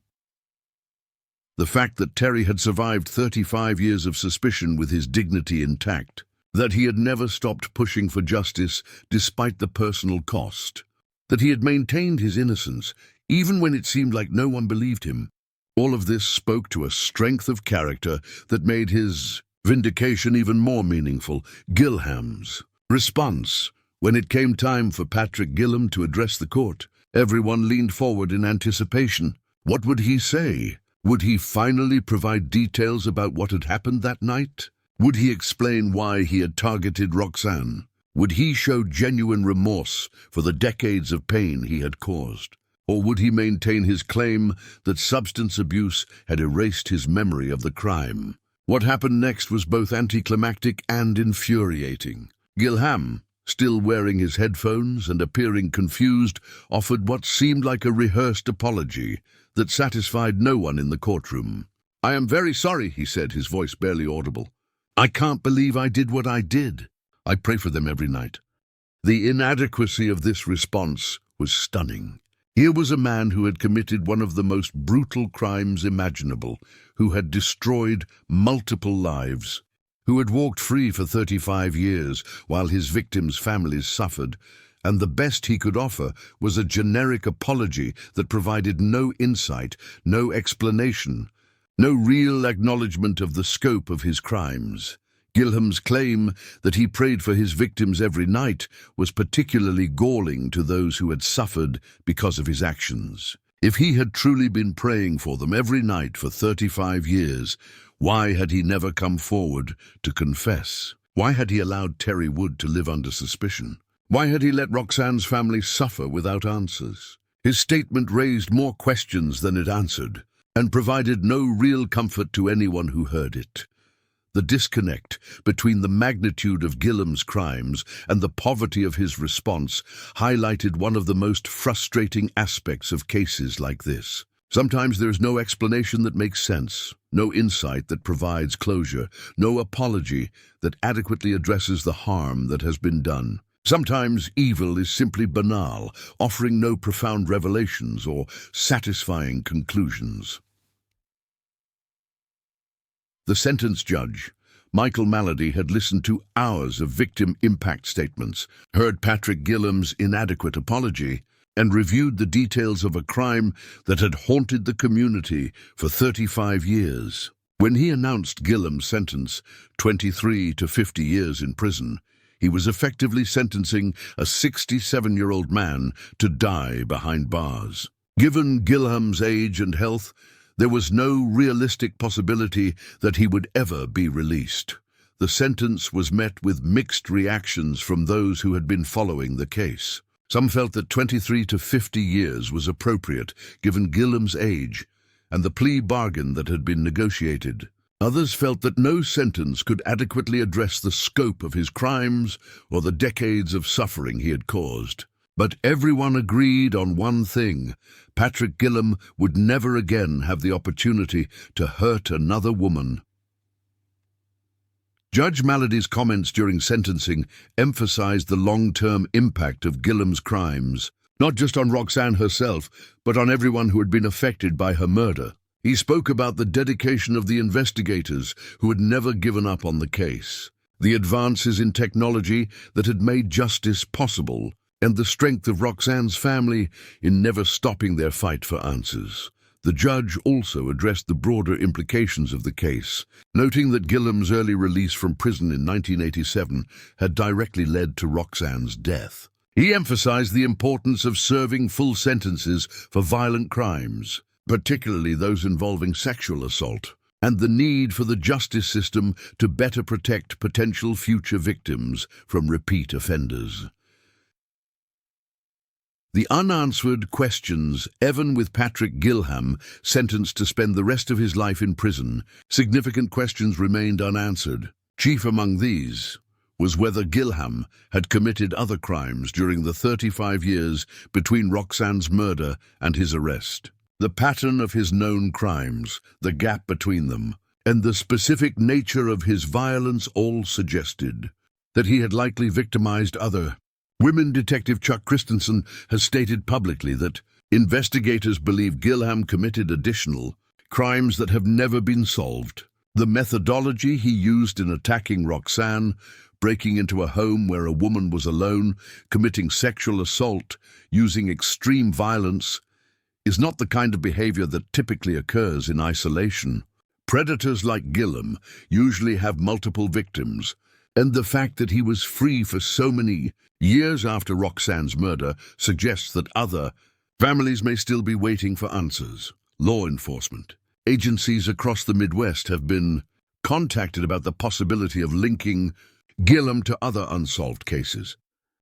The fact that Terry had survived 35 years of suspicion with his dignity intact, that he had never stopped pushing for justice despite the personal cost, that he had maintained his innocence even when it seemed like no one believed him, all of this spoke to a strength of character that made his vindication even more meaningful. Gilham's response. When it came time for Patrick Gilham to address the court, everyone leaned forward in anticipation. What would he say? Would he finally provide details about what had happened that night? Would he explain why he had targeted Roxanne? Would he show genuine remorse for the decades of pain he had caused? Or would he maintain his claim that substance abuse had erased his memory of the crime? What happened next was both anticlimactic and infuriating. Gilham, still wearing his headphones and appearing confused, offered what seemed like a rehearsed apology that satisfied no one in the courtroom. "I am very sorry," he said, his voice barely audible. "I can't believe I did what I did. I pray for them every night." The inadequacy of this response was stunning. Here was a man who had committed one of the most brutal crimes imaginable, who had destroyed multiple lives, who had walked free for 35 years while his victims' families suffered, and the best he could offer was a generic apology that provided no insight, no explanation, no real acknowledgement of the scope of his crimes. Gilham's claim that he prayed for his victims every night was particularly galling to those who had suffered because of his actions. If he had truly been praying for them every night for 35 years, why had he never come forward to confess? Why had he allowed Terry Wood to live under suspicion? Why had he let Roxanne's family suffer without answers? His statement raised more questions than it answered, and provided no real comfort to anyone who heard it. The disconnect between the magnitude of Gilham's crimes and the poverty of his response highlighted one of the most frustrating aspects of cases like this. Sometimes there is no explanation that makes sense, no insight that provides closure, no apology that adequately addresses the harm that has been done. Sometimes evil is simply banal, offering no profound revelations or satisfying conclusions. The sentence judge, Michael Malady, had listened to hours of victim impact statements, heard Patrick Gilham's inadequate apology, and reviewed the details of a crime that had haunted the community for 35 years. When he announced Gilham's sentence, 23 to 50 years in prison, he was effectively sentencing a 67-year-old man to die behind bars. Given Gilham's age and health, there was no realistic possibility that he would ever be released. The sentence was met with mixed reactions from those who had been following the case. Some felt that 23 to 50 years was appropriate, given Gilham's age and the plea bargain that had been negotiated. Others felt that no sentence could adequately address the scope of his crimes or the decades of suffering he had caused. But everyone agreed on one thing: Patrick Gilham would never again have the opportunity to hurt another woman. Judge Malady's comments during sentencing emphasized the long-term impact of Gillam's crimes, not just on Roxanne herself, but on everyone who had been affected by her murder. He spoke about the dedication of the investigators who had never given up on the case, the advances in technology that had made justice possible, and the strength of Roxanne's family in never stopping their fight for answers. The judge also addressed the broader implications of the case, noting that Gillam's early release from prison in 1987 had directly led to Roxanne's death. He emphasized the importance of serving full sentences for violent crimes, particularly those involving sexual assault, and the need for the justice system to better protect potential future victims from repeat offenders. The unanswered questions, even with Patrick Gillam sentenced to spend the rest of his life in prison, significant questions remained unanswered. Chief among these was whether Gillam had committed other crimes during the 35 years between Roxanne's murder and his arrest. The pattern of his known crimes, the gap between them, and the specific nature of his violence all suggested that he had likely victimized other women. Detective Chuck Christensen has stated publicly that investigators believe Gillam committed additional crimes that have never been solved. The methodology he used in attacking Roxanne, breaking into a home where a woman was alone, committing sexual assault, using extreme violence, is not the kind of behavior that typically occurs in isolation. Predators like Gillam usually have multiple victims, and the fact that he was free for so many years after Roxanne's murder suggests that other families may still be waiting for answers. Law enforcement agencies across the Midwest have been contacted about the possibility of linking Gillam to other unsolved cases.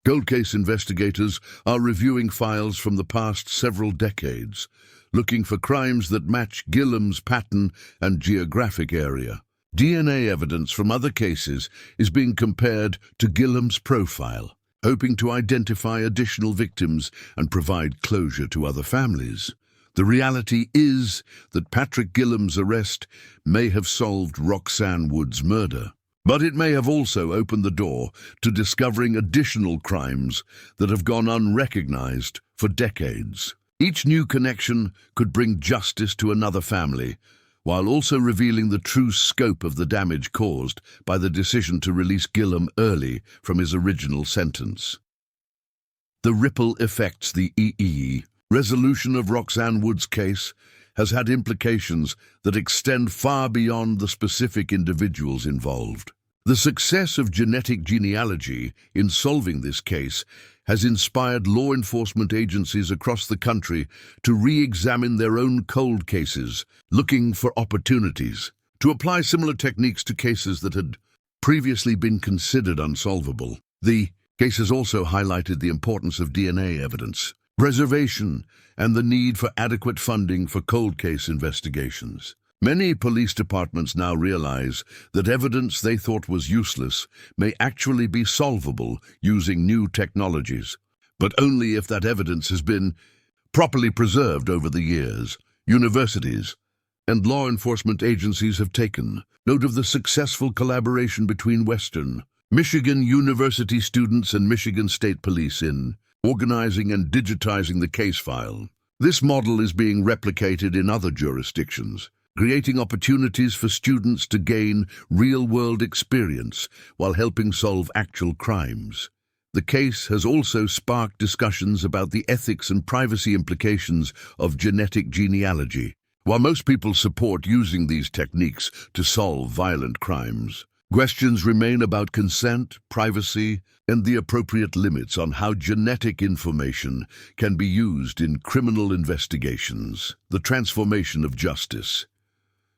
Cold case investigators are reviewing files from the past several decades, looking for crimes that match Gillam's pattern and geographic area. DNA evidence from other cases is being compared to Gillam's profile, hoping to identify additional victims and provide closure to other families. The reality is that Patrick Gillam's arrest may have solved Roxanne Wood's murder, but it may have also opened the door to discovering additional crimes that have gone unrecognized for decades. Each new connection could bring justice to another family, while also revealing the true scope of the damage caused by the decision to release Gillam early from his original sentence. The ripple effects. The resolution of Roxanne Wood's case has had implications that extend far beyond the specific individuals involved. The success of genetic genealogy in solving this case has inspired law enforcement agencies across the country to re-examine their own cold cases, looking for opportunities to apply similar techniques to cases that had previously been considered unsolvable. The case has also highlighted the importance of DNA evidence preservation and the need for adequate funding for cold case investigations. Many police departments now realize that evidence they thought was useless may actually be solvable using new technologies, but only if that evidence has been properly preserved over the years. Universities and law enforcement agencies have taken note of the successful collaboration between Western Michigan University students and Michigan State Police in organizing and digitizing the case file. This model is being replicated in other jurisdictions, creating opportunities for students to gain real-world experience while helping solve actual crimes. The case has also sparked discussions about the ethics and privacy implications of genetic genealogy. While most people support using these techniques to solve violent crimes, questions remain about consent, privacy, and the appropriate limits on how genetic information can be used in criminal investigations. The transformation of justice.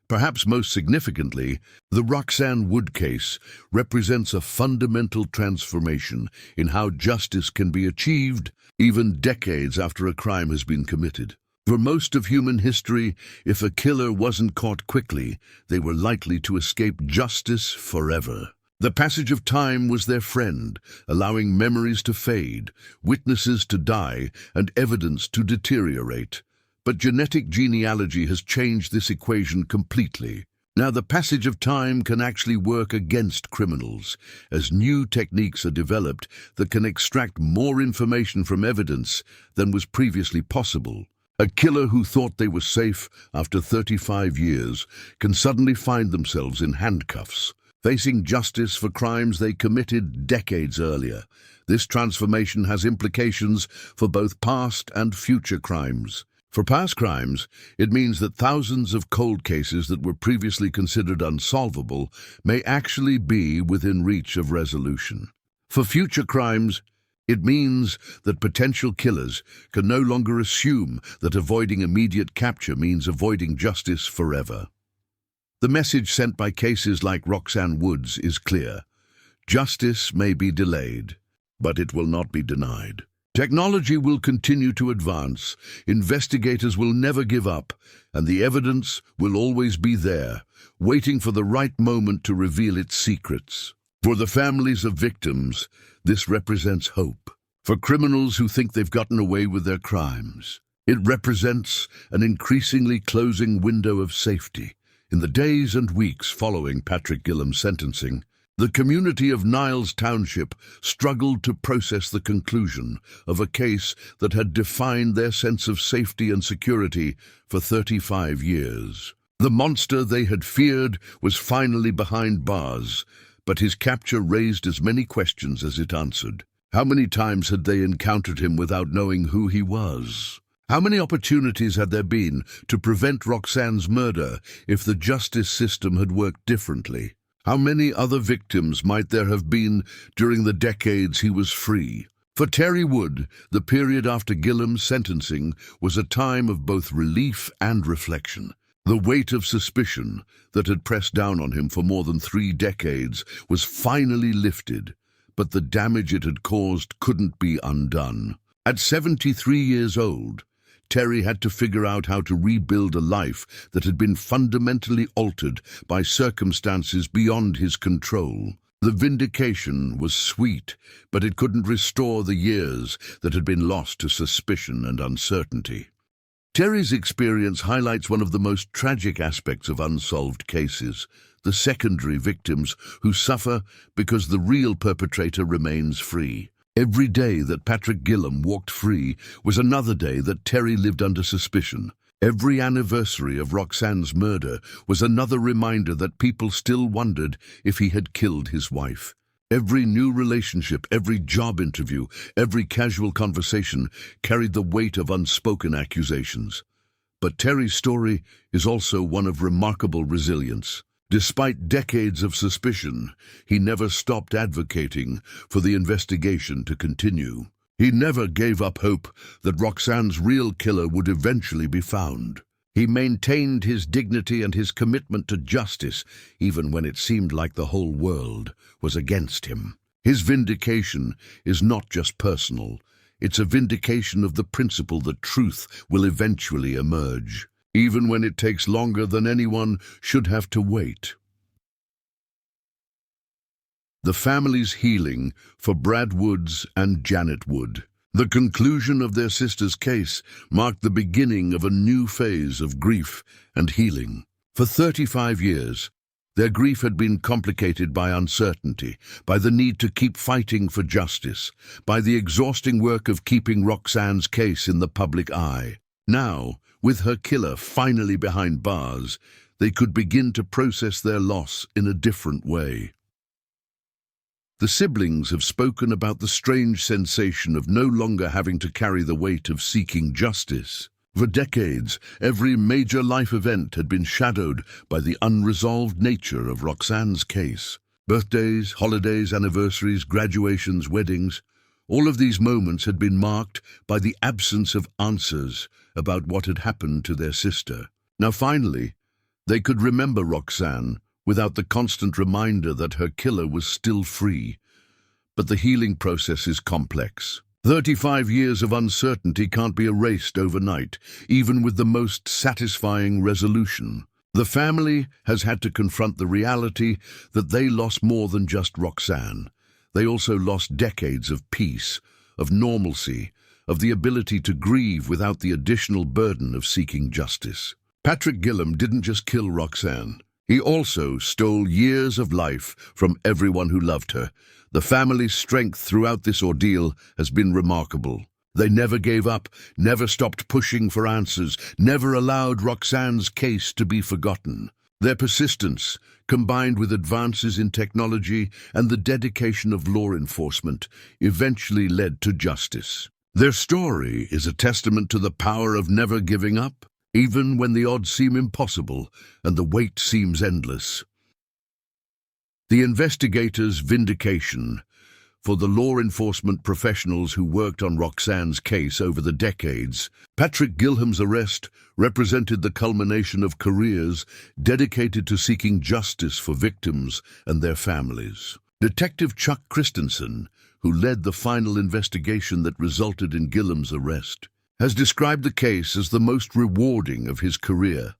Perhaps most significantly, the Roxanne Wood case represents a fundamental transformation in how justice can be achieved even decades after a crime has been committed. For most of human history, if a killer wasn't caught quickly, they were likely to escape justice forever. The passage of time was their friend, allowing memories to fade, witnesses to die, and evidence to deteriorate. But genetic genealogy has changed this equation completely. Now, the passage of time can actually work against criminals, as new techniques are developed that can extract more information from evidence than was previously possible. A killer who thought they were safe after 35 years can suddenly find themselves in handcuffs, facing justice for crimes they committed decades earlier. This transformation has implications for both past and future crimes. For past crimes, it means that thousands of cold cases that were previously considered unsolvable may actually be within reach of resolution. For future crimes, it means that potential killers can no longer assume that avoiding immediate capture means avoiding justice forever. The message sent by cases like Roxanne Wood's is clear. Justice may be delayed, but it will not be denied. Technology will continue to advance, investigators will never give up, and the evidence will always be there, waiting for the right moment to reveal its secrets. For the families of victims, this represents hope. For criminals who think they've gotten away with their crimes, it represents an increasingly closing window of safety. In the days and weeks following Patrick Gillam's sentencing, the community of Niles Township struggled to process the conclusion of a case that had defined their sense of safety and security for 35 years. The monster they had feared was finally behind bars, but his capture raised as many questions as it answered. How many times had they encountered him without knowing who he was? How many opportunities had there been to prevent Roxanne's murder if the justice system had worked differently? How many other victims might there have been during the decades he was free? For Terry Wood, the period after Gillam's sentencing was a time of both relief and reflection. The weight of suspicion that had pressed down on him for more than 3 decades was finally lifted, but the damage it had caused couldn't be undone. At 73 years old, Terry had to figure out how to rebuild a life that had been fundamentally altered by circumstances beyond his control. The vindication was sweet, but it couldn't restore the years that had been lost to suspicion and uncertainty. Terry's experience highlights one of the most tragic aspects of unsolved cases, the secondary victims who suffer because the real perpetrator remains free. Every day that Patrick Gillam walked free was another day that Terry lived under suspicion. Every anniversary of Roxanne's murder was another reminder that people still wondered if he had killed his wife. Every new relationship, every job interview, every casual conversation carried the weight of unspoken accusations. But Terry's story is also one of remarkable resilience. Despite decades of suspicion, he never stopped advocating for the investigation to continue. He never gave up hope that Roxanne's real killer would eventually be found. He maintained his dignity and his commitment to justice, even when it seemed like the whole world was against him. His vindication is not just personal. It's a vindication of the principle that truth will eventually emerge, even when it takes longer than anyone should have to wait. The family's healing for Brad Woods and Janet Wood. The conclusion of their sister's case marked the beginning of a new phase of grief and healing. For 35 years, their grief had been complicated by uncertainty, by the need to keep fighting for justice, by the exhausting work of keeping Roxanne's case in the public eye. Now, with her killer finally behind bars, they could begin to process their loss in a different way. The siblings have spoken about the strange sensation of no longer having to carry the weight of seeking justice. For decades, every major life event had been shadowed by the unresolved nature of Roxanne's case. Birthdays, holidays, anniversaries, graduations, weddings, all of these moments had been marked by the absence of answers about what had happened to their sister. Now finally, they could remember Roxanne without the constant reminder that her killer was still free. But the healing process is complex. 35 years of uncertainty can't be erased overnight, even with the most satisfying resolution. The family has had to confront the reality that they lost more than just Roxanne. They also lost decades of peace, of normalcy, of the ability to grieve without the additional burden of seeking justice. Patrick Gillam didn't just kill Roxanne. He also stole years of life from everyone who loved her. The family's strength throughout this ordeal has been remarkable. They never gave up, never stopped pushing for answers, never allowed Roxanne's case to be forgotten. Their persistence, combined with advances in technology and the dedication of law enforcement, eventually led to justice. Their story is a testament to the power of never giving up, even when the odds seem impossible and the wait seems endless. The investigators' vindication. For the law enforcement professionals who worked on Roxanne's case over the decades, Patrick Gilham's arrest represented the culmination of careers dedicated to seeking justice for victims and their families. Detective Chuck Christensen, who led the final investigation that resulted in Gilham's arrest, has described the case as the most rewarding of his career,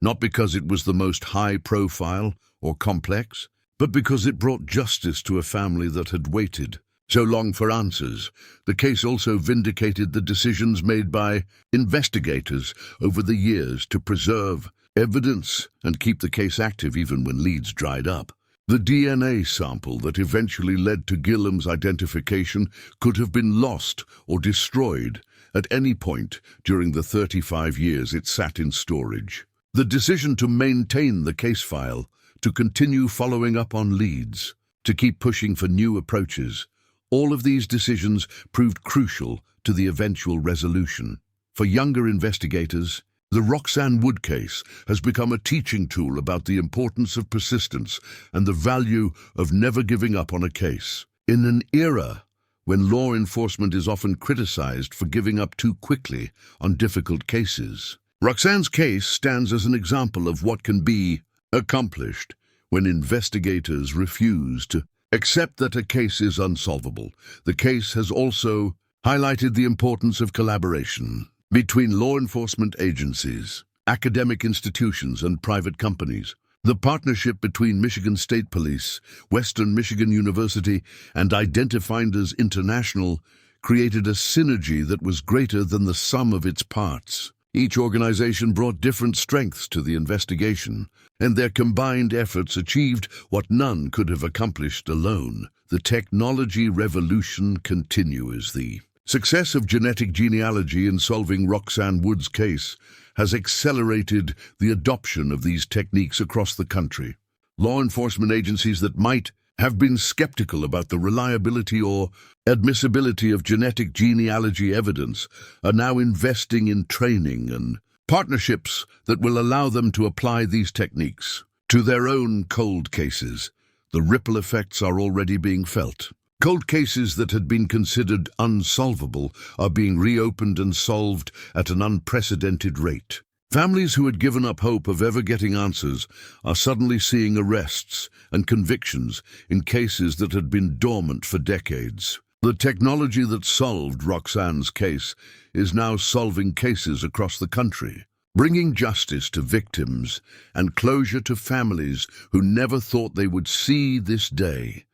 not because it was the most high-profile or complex, but because it brought justice to a family that had waited so long for answers. The case also vindicated the decisions made by investigators over the years to preserve evidence and keep the case active even when leads dried up. The DNA sample that eventually led to Gilham's identification could have been lost or destroyed at any point during the 35 years it sat in storage. The decision to maintain the case file, to continue following up on leads, to keep pushing for new approaches, all of these decisions proved crucial to the eventual resolution. For younger investigators, the Roxanne Wood case has become a teaching tool about the importance of persistence and the value of never giving up on a case. In an era when law enforcement is often criticized for giving up too quickly on difficult cases, Roxanne's case stands as an example of what can be accomplished when investigators refuse to accept that a case is unsolvable. The case has also highlighted the importance of collaboration between law enforcement agencies, academic institutions, and private companies. The partnership between Michigan State Police, Western Michigan University, and Identifinders International created a synergy that was greater than the sum of its parts. Each organization brought different strengths to the investigation, and their combined efforts achieved what none could have accomplished alone. The technology revolution continues. The success of genetic genealogy in solving Roxanne Wood's case has accelerated the adoption of these techniques across the country. Law enforcement agencies that might have been skeptical about the reliability or admissibility of genetic genealogy evidence are now investing in training and partnerships that will allow them to apply these techniques to their own cold cases. The ripple effects are already being felt. Cold cases that had been considered unsolvable are being reopened and solved at an unprecedented rate. Families who had given up hope of ever getting answers are suddenly seeing arrests and convictions in cases that had been dormant for decades. The technology that solved Roxanne's case is now solving cases across the country, bringing justice to victims and closure to families who never thought they would see this day.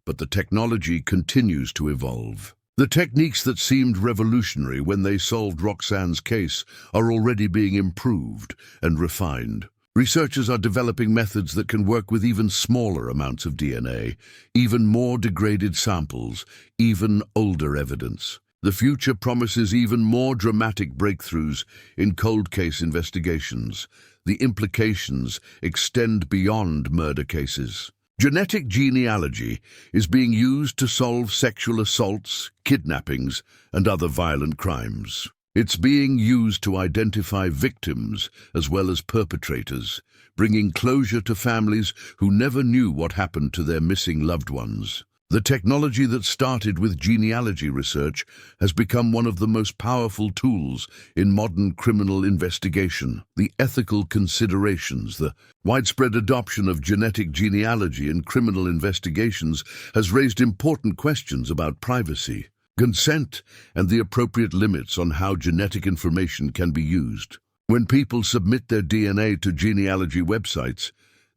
But the technology continues to evolve. The techniques that seemed revolutionary when they solved Roxanne's case are already being improved and refined. Researchers are developing methods that can work with even smaller amounts of DNA, even more degraded samples, even older evidence. The future promises even more dramatic breakthroughs in cold case investigations. The implications extend beyond murder cases. Genetic genealogy is being used to solve sexual assaults, kidnappings, and other violent crimes. It's being used to identify victims as well as perpetrators, bringing closure to families who never knew what happened to their missing loved ones. The technology that started with genealogy research has become one of the most powerful tools in modern criminal investigation. The ethical considerations, the widespread adoption of genetic genealogy in criminal investigations has raised important questions about privacy, consent, and the appropriate limits on how genetic information can be used. When people submit their DNA to genealogy websites,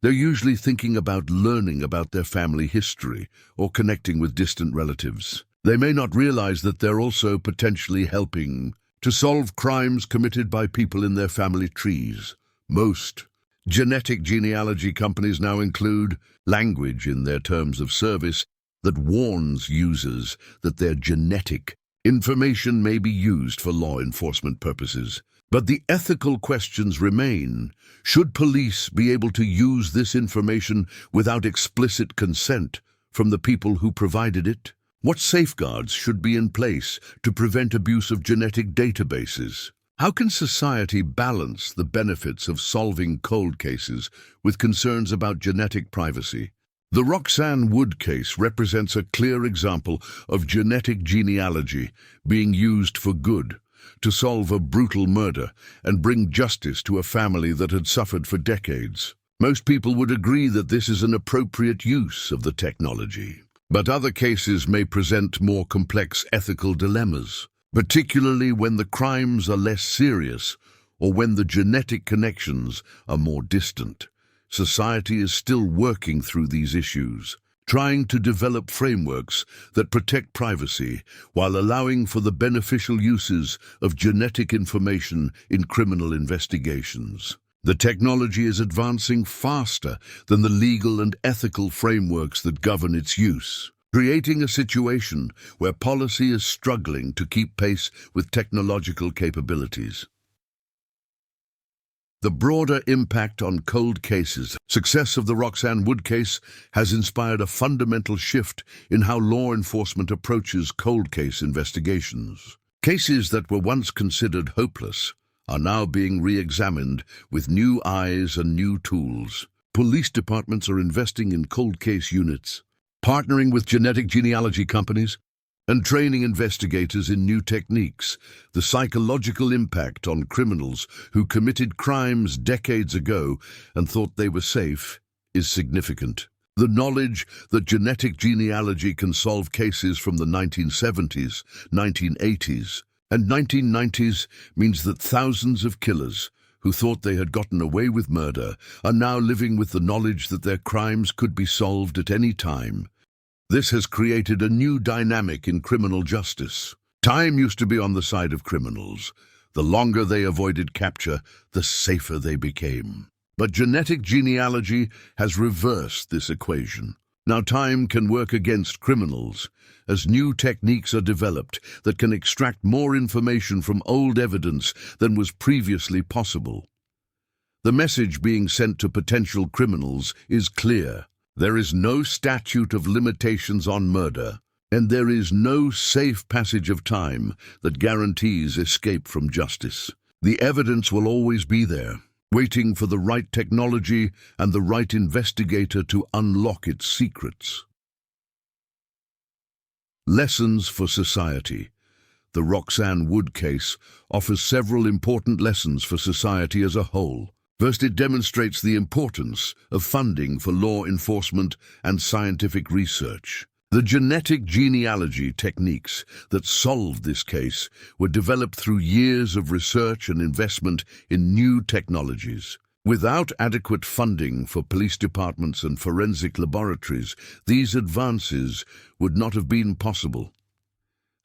they're usually thinking about learning about their family history or connecting with distant relatives. They may not realize that they're also potentially helping to solve crimes committed by people in their family trees. Most Genetic genealogy companies now include language in their terms of service that warns users that their genetic information may be used for law enforcement purposes. But the ethical questions remain. Should police be able to use this information without explicit consent from the people who provided it? What safeguards should be in place to prevent abuse of genetic databases? How can society balance the benefits of solving cold cases with concerns about genetic privacy? The Roxanne Wood case represents a clear example of genetic genealogy being used for good, to solve a brutal murder and bring justice to a family that had suffered for decades. Most people would agree that this is an appropriate use of the technology. But other cases may present more complex ethical dilemmas, particularly when the crimes are less serious or when the genetic connections are more distant. Society is still working through these issues, trying to develop frameworks that protect privacy while allowing for the beneficial uses of genetic information in criminal investigations. The technology is advancing faster than the legal and ethical frameworks that govern its use, creating a situation where policy is struggling to keep pace with technological capabilities. The broader impact on cold cases. Success of the Roxanne Wood case has inspired a fundamental shift in how law enforcement approaches cold case investigations. Cases that were once considered hopeless are now being re-examined with new eyes and new tools. Police departments are investing in cold case units, partnering with genetic genealogy companies, and training investigators in new techniques. The psychological impact on criminals who committed crimes decades ago and thought they were safe is significant. The knowledge that genetic genealogy can solve cases from the 1970s, 1980s, and 1990s means that thousands of killers who thought they had gotten away with murder are now living with the knowledge that their crimes could be solved at any time. This has created a new dynamic in criminal justice. Time used to be on the side of criminals. The longer they avoided capture, the safer they became. But genetic genealogy has reversed this equation. Now time can work against criminals as new techniques are developed that can extract more information from old evidence than was previously possible. The message being sent to potential criminals is clear. There is no statute of limitations on murder, and there is no safe passage of time that guarantees escape from justice. The evidence will always be there, waiting for the right technology and the right investigator to unlock its secrets. Lessons for society. The Roxanne Wood case offers several important lessons for society as a whole. First, it demonstrates the importance of funding for law enforcement and scientific research. The genetic genealogy techniques that solved this case were developed through years of research and investment in new technologies. Without adequate funding for police departments and forensic laboratories, these advances would not have been possible.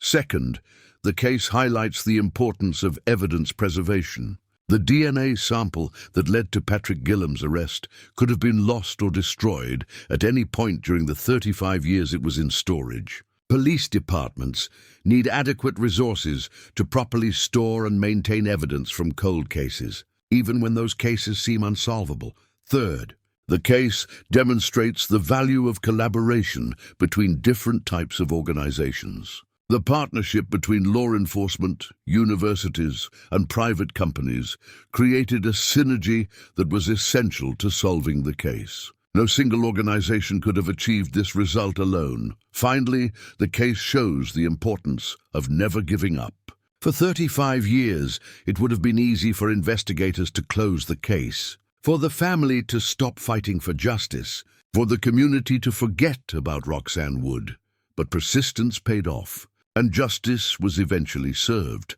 Second, the case highlights the importance of evidence preservation. The DNA sample that led to Patrick Gillam's arrest could have been lost or destroyed at any point during the 35 years it was in storage. Police departments need adequate resources to properly store and maintain evidence from cold cases, even when those cases seem unsolvable. Third, the case demonstrates the value of collaboration between different types of organizations. The partnership between law enforcement, universities, and private companies created a synergy that was essential to solving the case. No single organization could have achieved this result alone. Finally, the case shows the importance of never giving up. For 35 years, it would have been easy for investigators to close the case, for the family to stop fighting for justice, for the community to forget about Roxanne Wood. But persistence paid off, and justice was eventually served.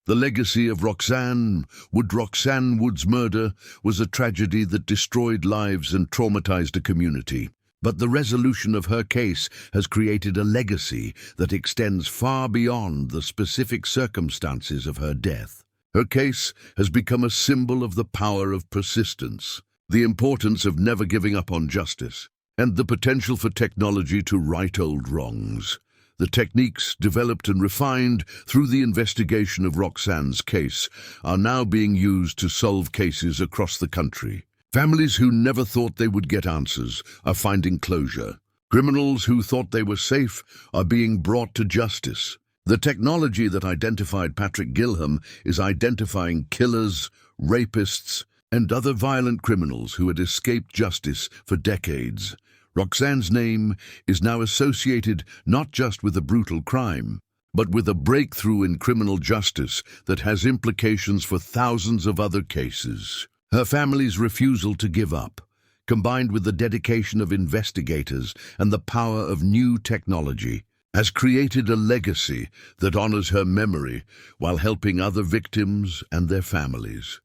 The legacy of Roxanne Wood's murder was a tragedy that destroyed lives and traumatized a community. But the resolution of her case has created a legacy that extends far beyond the specific circumstances of her death. Her case has become a symbol of the power of persistence, the importance of never giving up on justice, and the potential for technology to right old wrongs. The techniques developed and refined through the investigation of Roxanne's case are now being used to solve cases across the country. Families who never thought they would get answers are finding closure. Criminals who thought they were safe are being brought to justice. The technology that identified Patrick Gilham is identifying killers, rapists, and other violent criminals who had escaped justice for decades. Roxanne's name is now associated not just with a brutal crime, but with a breakthrough in criminal justice that has implications for thousands of other cases. Her family's refusal to give up, combined with the dedication of investigators and the power of new technology, has created a legacy that honors her memory while helping other victims and their families.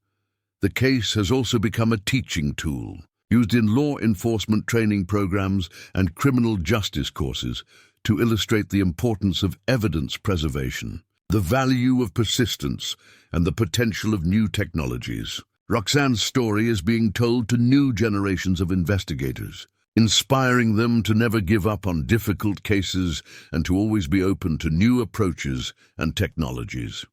The case has also become a teaching tool, used in law enforcement training programs and criminal justice courses to illustrate the importance of evidence preservation, the value of persistence, and the potential of new technologies. Roxanne's story is being told to new generations of investigators, inspiring them to never give up on difficult cases and to always be open to new approaches and technologies.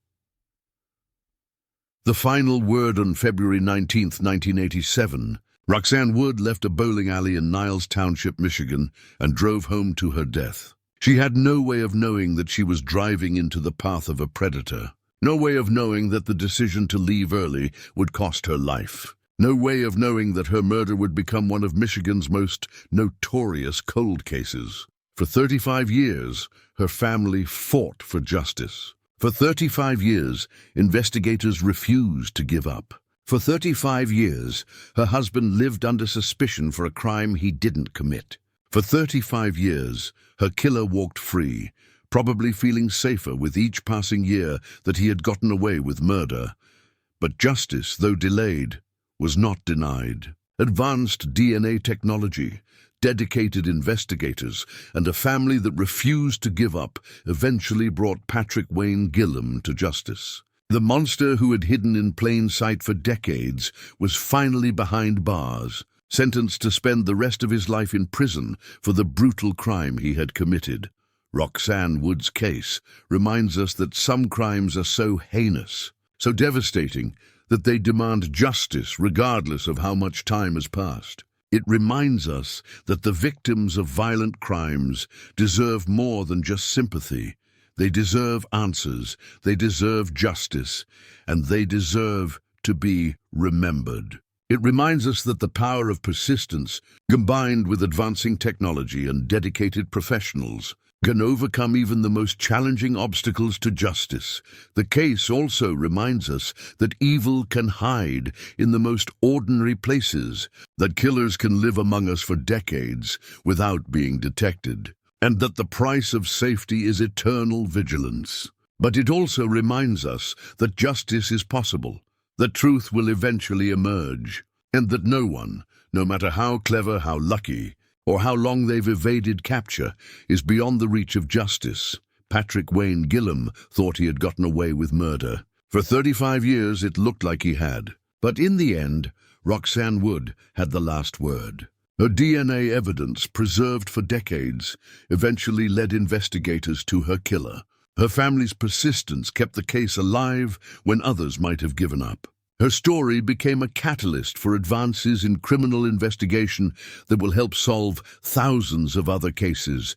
The final word on February 19, 1987, Roxanne Wood left a bowling alley in Niles Township, Michigan, and drove home to her death. She had no way of knowing that she was driving into the path of a predator. No way of knowing that the decision to leave early would cost her life. No way of knowing that her murder would become one of Michigan's most notorious cold cases. For 35 years, her family fought for justice. For 35 years, investigators refused to give up. For 35 years, her husband lived under suspicion for a crime he didn't commit. For 35 years, her killer walked free, probably feeling safer with each passing year that he had gotten away with murder. But justice, though delayed, was not denied. Advanced DNA technology, dedicated investigators, and a family that refused to give up eventually brought Patrick Wayne Gilham to justice. The monster who had hidden in plain sight for decades was finally behind bars, sentenced to spend the rest of his life in prison for the brutal crime he had committed. Roxanne Wood's case reminds us that some crimes are so heinous, so devastating, that they demand justice regardless of how much time has passed. It reminds us that the victims of violent crimes deserve more than just sympathy. They deserve answers, they deserve justice, and they deserve to be remembered. It reminds us that the power of persistence, combined with advancing technology and dedicated professionals, can overcome even the most challenging obstacles to justice. The case also reminds us that evil can hide in the most ordinary places, that killers can live among us for decades without being detected, and that the price of safety is eternal vigilance. But it also reminds us that justice is possible, that truth will eventually emerge, and that no one, no matter how clever, how lucky, or how long they've evaded capture, is beyond the reach of justice. Patrick Wayne Gilham thought he had gotten away with murder. For 35 years it looked like he had. But in the end, Roxanne Wood had the last word. Her DNA evidence, preserved for decades, eventually led investigators to her killer. Her family's persistence kept the case alive when others might have given up. Her story became a catalyst for advances in criminal investigation that will help solve thousands of other cases.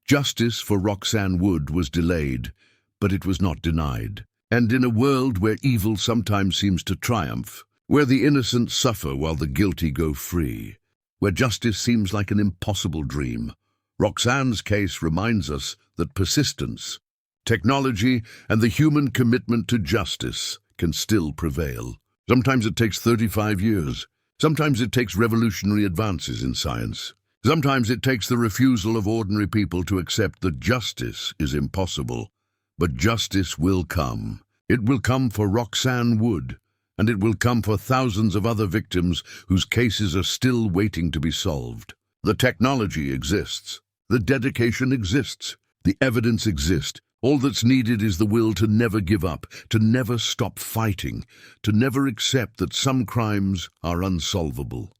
Justice for Roxanne Wood was delayed, but it was not denied. And in a world where evil sometimes seems to triumph, where the innocent suffer while the guilty go free, where justice seems like an impossible dream, Roxanne's case reminds us that persistence, technology, and the human commitment to justice can still prevail. Sometimes it takes 35 years. Sometimes it takes revolutionary advances in science. Sometimes it takes the refusal of ordinary people to accept that justice is impossible. But justice will come. It will come for Roxanne Wood, and it will come for thousands of other victims whose cases are still waiting to be solved. The technology exists. The dedication exists. The evidence exists. All that's needed is the will to never give up, to never stop fighting, to never accept that some crimes are unsolvable.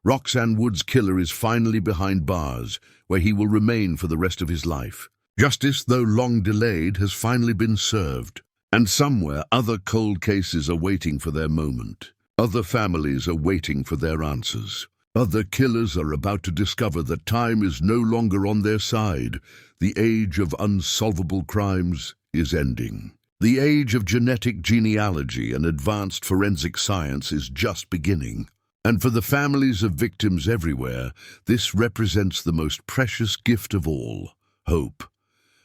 Roxanne Wood's killer is finally behind bars, where he will remain for the rest of his life. Justice, though long delayed, has finally been served. And somewhere other cold cases are waiting for their moment. Other families are waiting for their answers. Other killers are about to discover that time is no longer on their side. The age of unsolvable crimes is ending. The age of genetic genealogy and advanced forensic science is just beginning. And for the families of victims everywhere, this represents the most precious gift of all, hope.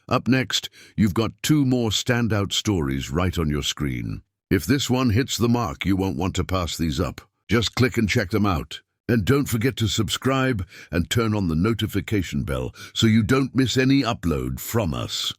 Up next, you've got two more standout stories right on your screen. If this one hits the mark, you won't want to pass these up. Just click and check them out. And don't forget to subscribe and turn on the notification bell so you don't miss any upload from us.